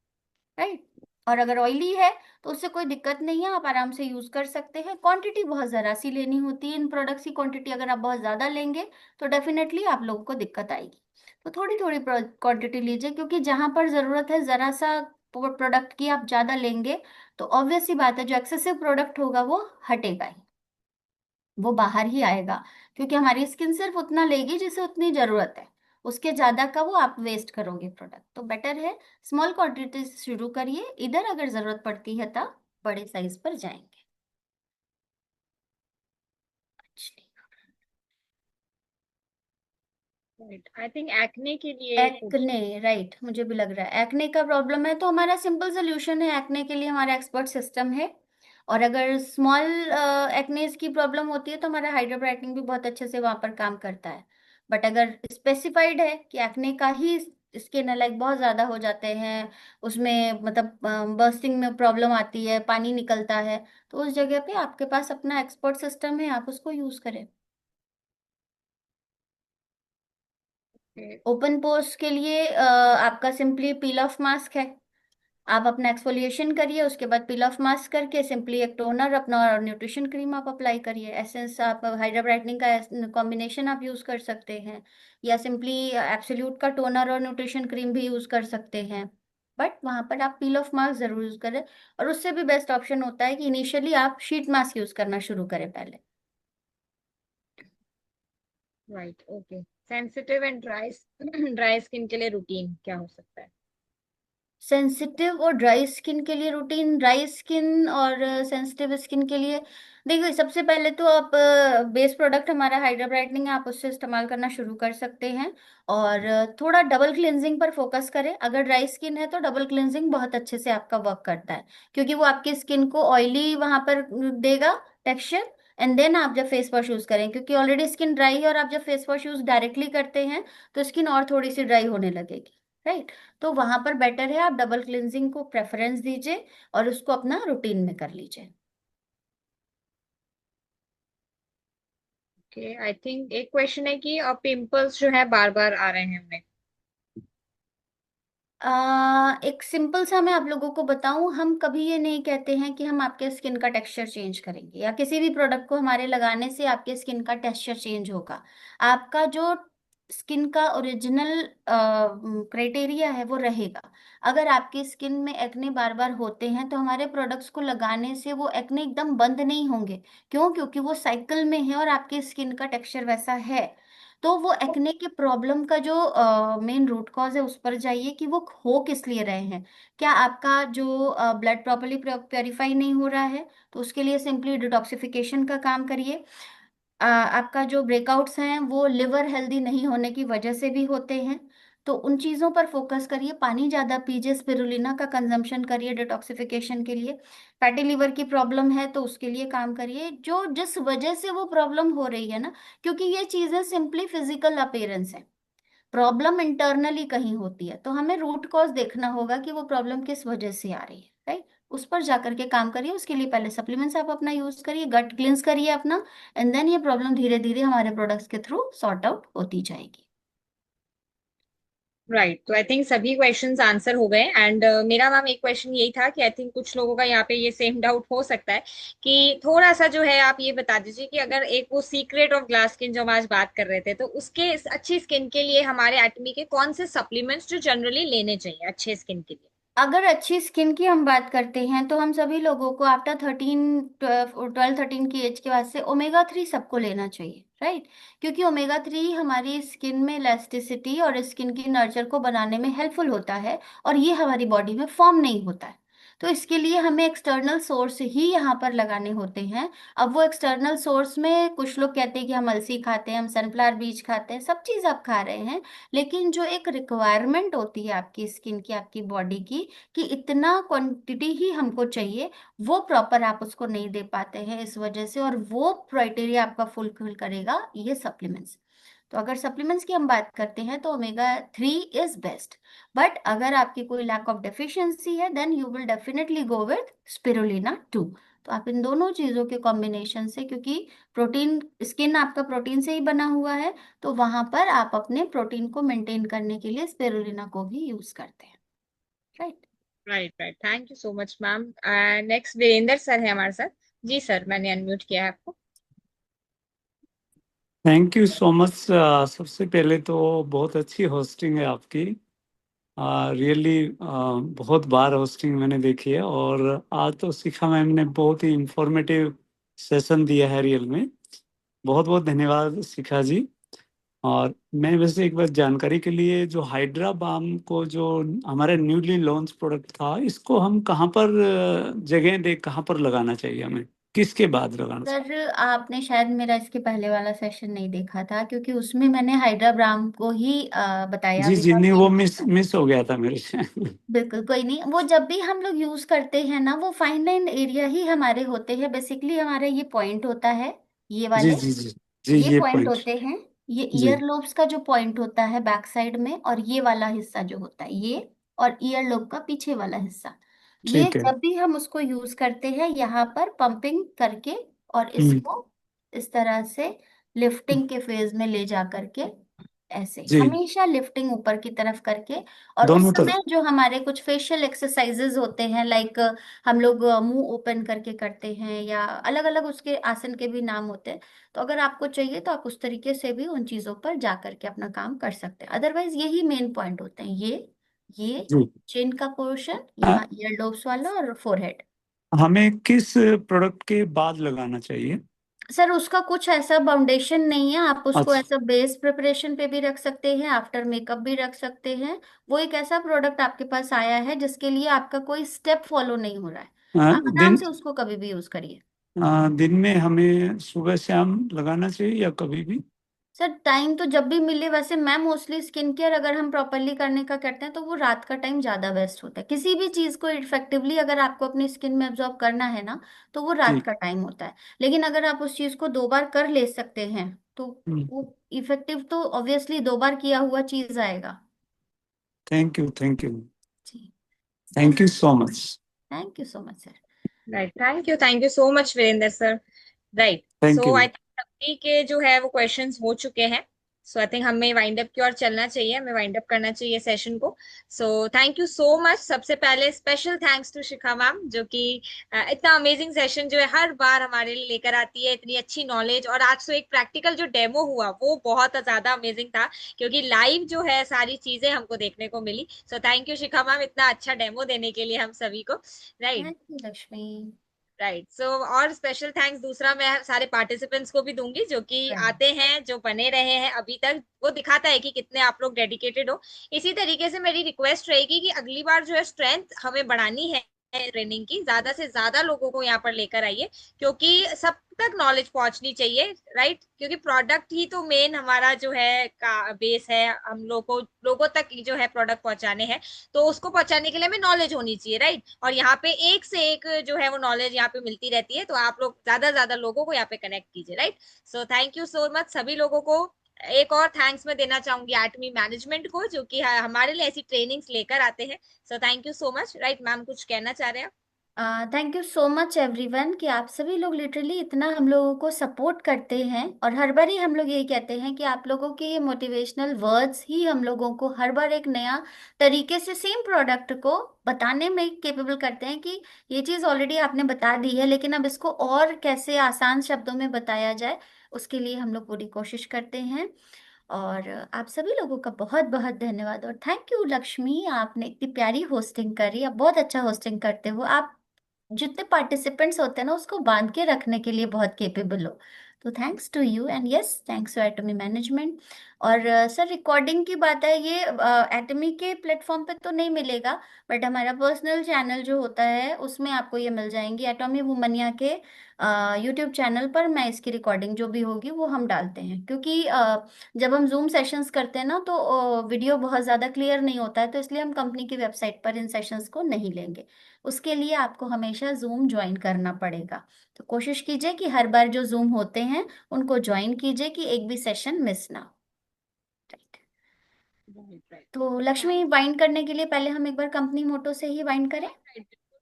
राइट। और अगर ऑयली है तो उससे कोई दिक्कत नहीं है, आप आराम से यूज कर सकते हैं। क्वांटिटी बहुत जरा सी लेनी होती है इन प्रोडक्ट्स की, क्वांटिटी अगर आप बहुत ज्यादा लेंगे तो डेफिनेटली आप लोगों को दिक्कत आएगी। तो थोड़ी थोड़ी क्वांटिटी लीजिए, क्योंकि जहां पर जरूरत है जरा सा प्रोडक्ट की आप ज्यादा लेंगे तो ऑब्वियस सी बात है जो एक्सेसिव प्रोडक्ट होगा वो हटेगा ही, वो बाहर ही आएगा। क्योंकि हमारी स्किन सिर्फ उतना लेगी जिसे उतनी जरूरत है, उसके ज्यादा का वो आप वेस्ट करोगे प्रोडक्ट। तो बेटर है स्मॉल क्वांटिटी से शुरू करिए, इधर अगर जरूरत पड़ती है तब बड़े साइज पर जाएंगे। राइट, आई थिंक एक्ने के लिए पूछ रहे एक्ने, राइट, मुझे भी लग रहा है एक्ने का प्रॉब्लम है, तो हमारा सिंपल सोल्यूशन है, एक्ने के लिए हमारा एक्सपर्ट सिस्टम है। और अगर स्मॉल एक्नेस की प्रॉब्लम होती है तो हमारा हाइड्रा ब्राइटनिंग भी बहुत अच्छे से वहां पर काम करता है। बट अगर स्पेसिफाइड है कि एक्ने का ही स्किन अलग बहुत ज्यादा हो जाते हैं, उसमें मतलब बर्स्टिंग में प्रॉब्लम आती है, पानी निकलता है, तो उस जगह पे आपके पास अपना एक्सपर्ट सिस्टम है, आप उसको यूज करें। हैं। ओपन पोर्स के लिए आपका सिंपली पील ऑफ मास्क है, आप अपना एक्सफोलिएशन करिए, उसके बाद पील ऑफ मास्क करके सिंपली एक टोनर अपना और न्यूट्रिशन क्रीम आप अप्लाई करिए, एसेंस आप हाइड्रा ब्राइटनिंग का कॉम्बिनेशन आप यूज कर सकते हैं, या सिंपली एब्सोल्यूट का टोनर और न्यूट्रिशन क्रीम भी यूज कर सकते हैं। बट वहां पर आप पील ऑफ मास्क जरूर यूज करें, और उससे भी बेस्ट ऑप्शन होता है कि इनिशियली आप शीट मास्क यूज करना शुरू करें पहले। Right, okay. Sensitive and dry dry skin के लिए रूटीन क्या हो सकता है? सेंसिटिव और ड्राई स्किन के लिए रूटीन, ड्राई स्किन और सेंसिटिव स्किन के लिए, देखिए सबसे पहले तो आप बेस प्रोडक्ट हमारा हाइड्रा ब्राइटनिंग है, आप उससे इस्तेमाल करना शुरू कर सकते हैं। और थोड़ा डबल क्लिनजिंग पर फोकस करें, अगर ड्राई स्किन है तो डबल क्लिनजिंग बहुत अच्छे से आपका वर्क करता है, क्योंकि वो आपकी स्किन को ऑयली वहां पर देगा टेक्सचर। एंड देन आप जब फेस वॉश यूज करें, क्योंकि ऑलरेडी स्किन ड्राई है और आप जब फेस वॉश यूज डायरेक्टली करते हैं तो स्किन और थोड़ी सी ड्राई होने लगेगी। राइट। तो वहां पर बेटर है आप डबल क्लिनजिंग को प्रेफरेंस दीजिए और उसको अपना रूटीन में कर लीजिए। ओके, आई थिंक एक क्वेश्चन है कि पिंपल्स जो है बार बार आ रहे हैं हमें। एक सिंपल सा मैं आप लोगों को बताऊं, हम कभी ये नहीं कहते हैं कि हम आपके स्किन का टेक्सचर चेंज करेंगे, या किसी भी प्रोडक्ट को हमारे लगाने से आपके स्किन का टेक्सचर चेंज होगा। आपका जो स्किन का ओरिजिनल क्राइटेरिया है वो रहेगा। अगर आपकी स्किन में एक्ने बार बार होते हैं तो हमारे प्रोडक्ट्स को लगाने से वो एक्ने एकदम बंद नहीं होंगे। क्यों? क्योंकि वो साइकिल में है और आपकी स्किन का टेक्सचर वैसा है। तो वो एक्ने के प्रॉब्लम का जो मेन रूट कॉज है उस पर जाइए कि वो हो किस लिए रहे हैं। क्या आपका जो ब्लड प्रॉपरली प्योरीफाई नहीं हो रहा है, तो उसके लिए सिंपली डिटॉक्सिफिकेशन का काम करिए। आपका जो ब्रेकआउट्स हैं वो लिवर हेल्दी नहीं होने की वजह से भी होते हैं, तो उन चीजों पर फोकस करिए, पानी ज्यादा पीजिए, स्पिरुलिना का कंजम्पशन करिए डिटॉक्सिफिकेशन के लिए। फैटी लिवर की प्रॉब्लम है तो उसके लिए काम करिए, जो जिस वजह से वो प्रॉब्लम हो रही है ना, क्योंकि ये चीजें सिंपली फिजिकल अपीयरेंस है, प्रॉब्लम इंटरनली कहीं होती है, तो हमें रूट कॉज देखना होगा कि वो प्रॉब्लम किस वजह से आ रही है, राइट। उस पर जाकर के काम करिए, उसके लिए पहले सप्लीमेंट्स आप अपना यूज करिए, गट क्लींस करिए अपना, एंड देन ये प्रॉब्लम धीरे धीरे हमारे प्रोडक्ट्स के थ्रू सॉर्ट आउट होती जाएगी। राइट, तो आई थिंक सभी क्वेश्चंस आंसर हो गए। एंड मेरा मैम एक क्वेश्चन यही था कि आई थिंक कुछ लोगों का यहाँ पे ये सेम डाउट हो सकता है कि थोड़ा सा जो है आप ये बता दीजिए कि अगर एक वो सीक्रेट ऑफ ग्लास स्किन जो हम आज बात कर रहे थे, तो उसके अच्छी स्किन के लिए हमारे एटमी के कौन से सप्लीमेंट्स जो जनरली लेने चाहिए अच्छे स्किन के लिए? अगर अच्छी स्किन की हम बात करते हैं तो हम सभी लोगों को आफ्टर 13 की एज के बाद से ओमेगा 3 सबको लेना चाहिए, राइट। क्योंकि ओमेगा 3 हमारी स्किन में इलास्टिसिटी और स्किन की नर्चर को बनाने में हेल्पफुल होता है, और ये हमारी बॉडी में फॉर्म नहीं होता है। तो इसके लिए हमें एक्सटर्नल सोर्स ही यहाँ पर लगाने होते हैं। अब वो एक्सटर्नल सोर्स में कुछ लोग कहते हैं कि हम अलसी खाते हैं, हम सनफ्लावर बीज खाते हैं, सब चीज़ आप खा रहे हैं, लेकिन जो एक रिक्वायरमेंट होती है आपकी स्किन की, आपकी बॉडी की, कि इतना क्वांटिटी ही हमको चाहिए, वो प्रॉपर आप उसको नहीं दे पाते हैं इस वजह से, और वो क्राइटेरिया आपका फुलफिल करेगा ये सप्लीमेंट्स। तो अगर सप्लीमेंट्स की हम बात करते हैं तो ओमेगा 3 इज बेस्ट। बट अगर आपकी कोई लैक ऑफ डेफिशिएंसी है then you will definitely go with spirulina 2। तो आप इन दोनों चीजों के कॉम्बिनेशन से, क्योंकि प्रोटीन, स्किन आपका प्रोटीन से ही बना हुआ है, तो वहां पर आप अपने प्रोटीन को मेंटेन करने के लिए स्पिरुलिना को भी यूज करते हैं, right. Right right, thank you so much ma'am. Next Virendra sir है हमारे साथ। जी सर, मैंने अनम्यूट किया है आपको। Thank you so much. सबसे पहले तो बहुत अच्छी होस्टिंग है आपकी, रियली बहुत बार होस्टिंग मैंने देखी है, और आज तो शिखा मैम ने बहुत ही इंफॉर्मेटिव सेशन दिया है रियल में। बहुत बहुत धन्यवाद शिखा जी। और मैं वैसे एक बार जानकारी के लिए, जो हाइड्रा बाम को, जो हमारे न्यूली लॉन्च प्रोडक्ट था, इसको हम कहाँ पर जगह दे, कहाँ पर लगाना चाहिए हमें, किसके बाद लगाना चाहिए? सर आपने शायद मेरा इसके पहले वाला सेशन नहीं देखा था, क्योंकि उसमें मैंने हाइड्रा ब्राम को ही बताया जी जी, नहीं वो विदाउट। मिस हो गया था मेरे से। बिल्कुल कोई नहीं, वो जब भी हम लोग यूज करते हैं ना, वो फाइन लाइन एरिया ही हमारे होते हैं, बेसिकली हमारा ये पॉइंट होता है, ये जी वाले, जी जी जी, ये ये पॉइंट पॉइंट। होते हैं, ये जी ईयर लोब्स का जो पॉइंट होता है बैक साइड में, और ये वाला हिस्सा जो होता है ये, और ईयर लोब का पीछे वाला हिस्सा, ये ठीक है। जब भी हम उसको यूज करते हैं यहाँ पर पंपिंग करके, और हम्म। इसको इस तरह से लिफ्टिंग के फेज में ले जा करके, ऐसे जी, हमेशा लिफ्टिंग ऊपर की तरफ करके। और उस दोनों समय तरफ। जो हमारे कुछ फेशियल एक्सरसाइजेज होते हैं, लाइक हम लोग मुंह ओपन करके करते हैं, या अलग अलग उसके आसन के भी नाम होते हैं, तो अगर आपको चाहिए तो आप उस तरीके से भी उन चीजों पर जा करके अपना काम कर सकते हैं। अदरवाइज यही मेन पॉइंट होते हैं, ये जी। चिन का पोर्शन, अ, यहाँ ईयर लोब्स वाला, और फोरहेड। हमें किस प्रोडक्ट के बाद लगाना चाहिए? सर उसका कुछ ऐसा बाउंडेशन नहीं है, आप उसको अच्छा। ऐसा बेस प्रिपरेशन पे भी रख सकते हैं, आफ्टर मेकअप भी रख सकते हैं। वो एक ऐसा प्रोडक्ट आपके पास आया है जिसके लिए आपका कोई स्टेप फॉलो नहीं हो रहा है, आप आराम दिन से उसको कभी भी यूज करिए। दिन में हमें सुबह शाम लगाना चाहिए या कभी भी? सर टाइम तो जब भी मिले, वैसे मैं मोस्टली स्किन केयर अगर हम प्रॉपरली करने का करते हैं तो वो रात का टाइम ज्यादा बेस्ट होता है, किसी भी चीज को इफेक्टिवली अगर आपको अपनी स्किन में एब्जॉर्ब करना है ना, तो वो रात जी। का टाइम होता है। लेकिन अगर आप उस चीज को 2 बार कर ले सकते हैं तो हम्म। वो इफेक्टिव तो ऑब्वियसली 2 बार किया हुआ चीज आएगा। थैंक यू, थैंक यू, जी। Thank you so much. Thank you so much sir. Right, thank you so much Virendra sir. Right, thank so you. I think सभी के जो है वो क्वेश्चंस हो चुके हैं। सो आई थिंक हमें वाइंड अप की ओर चलना चाहिए, हमें वाइंड अप करना चाहिए सेशन को। So thank you so much. सबसे पहले special thanks to Shikha ma'am, जो कि इतना अमेजिंग सेशन जो है हर बार हमारे लिए लेकर आती है, इतनी अच्छी नॉलेज। और आज तो एक प्रैक्टिकल जो डेमो हुआ वो बहुत ज्यादा अमेजिंग था, क्योंकि लाइव जो है सारी चीजें हमको देखने को मिली। So thank you Shikha ma'am, इतना अच्छा डेमो देने के लिए हम सभी को। Right. Thank you Lakshmi. Right, so और स्पेशल थैंक्स दूसरा मैं सारे पार्टिसिपेंट्स को भी दूंगी जो कि राइट। आते हैं, जो बने रहे हैं अभी तक। वो दिखाता है कि कितने आप लोग डेडिकेटेड हो। इसी तरीके से मेरी रिक्वेस्ट रहेगी कि अगली बार जो है स्ट्रेंथ हमें बढ़ानी है ट्रेनिंग की, ज्यादा से ज्यादा लोगों को यहाँ पर लेकर आइए, क्योंकि सब तक नॉलेज पहुंचनी चाहिए, राइट? क्योंकि प्रोडक्ट ही तो मेन हमारा जो है का बेस है, हम लोगों तक जो है प्रोडक्ट पहुंचाने हैं, तो उसको पहुंचाने के लिए हमें नॉलेज होनी चाहिए, राइट? और यहाँ पे एक से एक जो है वो नॉलेज यहाँ पे मिलती रहती है, तो आप लोग ज्यादा से ज्यादा लोगों को यहाँ पे कनेक्ट कीजिए, right? So thank you so much सभी लोगों को। एक और थैंक्स मैं देना चाहूंगी एटमी मैनेजमेंट को, जो कि हमारे लिए ऐसी ट्रेनिंग्स लेकर आते हैं। सो thank you so much, right ma'am? कुछ कहना चाह रहे हैं? Thank you so much everyone कि आप सभी लोग लिटरली इतना हम लोगों को सपोर्ट करते हैं, और हर बार ही हम लोग यही कहते हैं कि आप लोगों के ये मोटिवेशनल वर्ड्स ही हम लोगों को हर बार एक नया तरीके से सेम प्रोडक्ट को बताने में केपेबल करते हैं कि ये चीज़ ऑलरेडी आपने बता दी है, लेकिन अब इसको और कैसे आसान शब्दों में बताया जाए, उसके लिए हम लोग पूरी कोशिश करते हैं। और आप सभी लोगों का बहुत बहुत धन्यवाद, और थैंक यू लक्ष्मी, आपने इतनी प्यारी होस्टिंग करी, आप बहुत अच्छा होस्टिंग करते हो। आप जितने पार्टिसिपेंट्स होते हैं ना उसको बांध के रखने के लिए बहुत केपेबल हो, तो thanks to you and yes thanks to Atomy management. और सर रिकॉर्डिंग की बात है, ये एटमी के प्लेटफॉर्म पे तो नहीं मिलेगा, बट हमारा पर्सनल चैनल जो होता है उसमें आपको ये मिल जाएंगी, एटॉमी वुमनिया के यूट्यूब चैनल पर मैं इसकी रिकॉर्डिंग जो भी होगी वो हम डालते हैं, क्योंकि जब हम जूम सेशंस करते हैं ना तो वीडियो बहुत ज़्यादा क्लियर नहीं होता है, तो इसलिए हम कंपनी की वेबसाइट पर इन सेशंस को नहीं लेंगे। उसके लिए आपको हमेशा जूम ज्वाइन करना पड़ेगा, तो कोशिश कीजिए कि हर बार जो जूम होते हैं उनको ज्वाइन कीजिए कि एक भी सेशन मिस ना हो। राइट। Right, right. तो लक्ष्मी, वाइंड करने के लिए पहले हम एक बार कंपनी मोटो से ही वाइंड करें।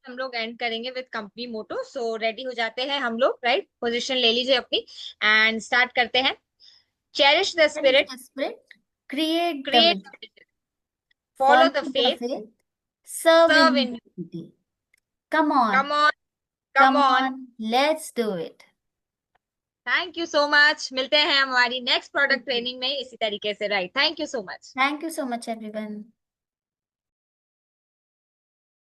हम लोग एंड करेंगे with company motto. So ready हो जाते हैं हम लोग, राइट? पोजीशन ले लीजिए अपनी एंड स्टार्ट करते हैं। Cherish the spirit, spirit, create the create, vision, follow the follow the faith, faith, serve in serve in, unity. Come on, come on, come come on. On, let's do it. Thank you so much, मिलते हैं हमारी next product training में इसी तरीके से, right? Thank you so much. Thank you so much everyone.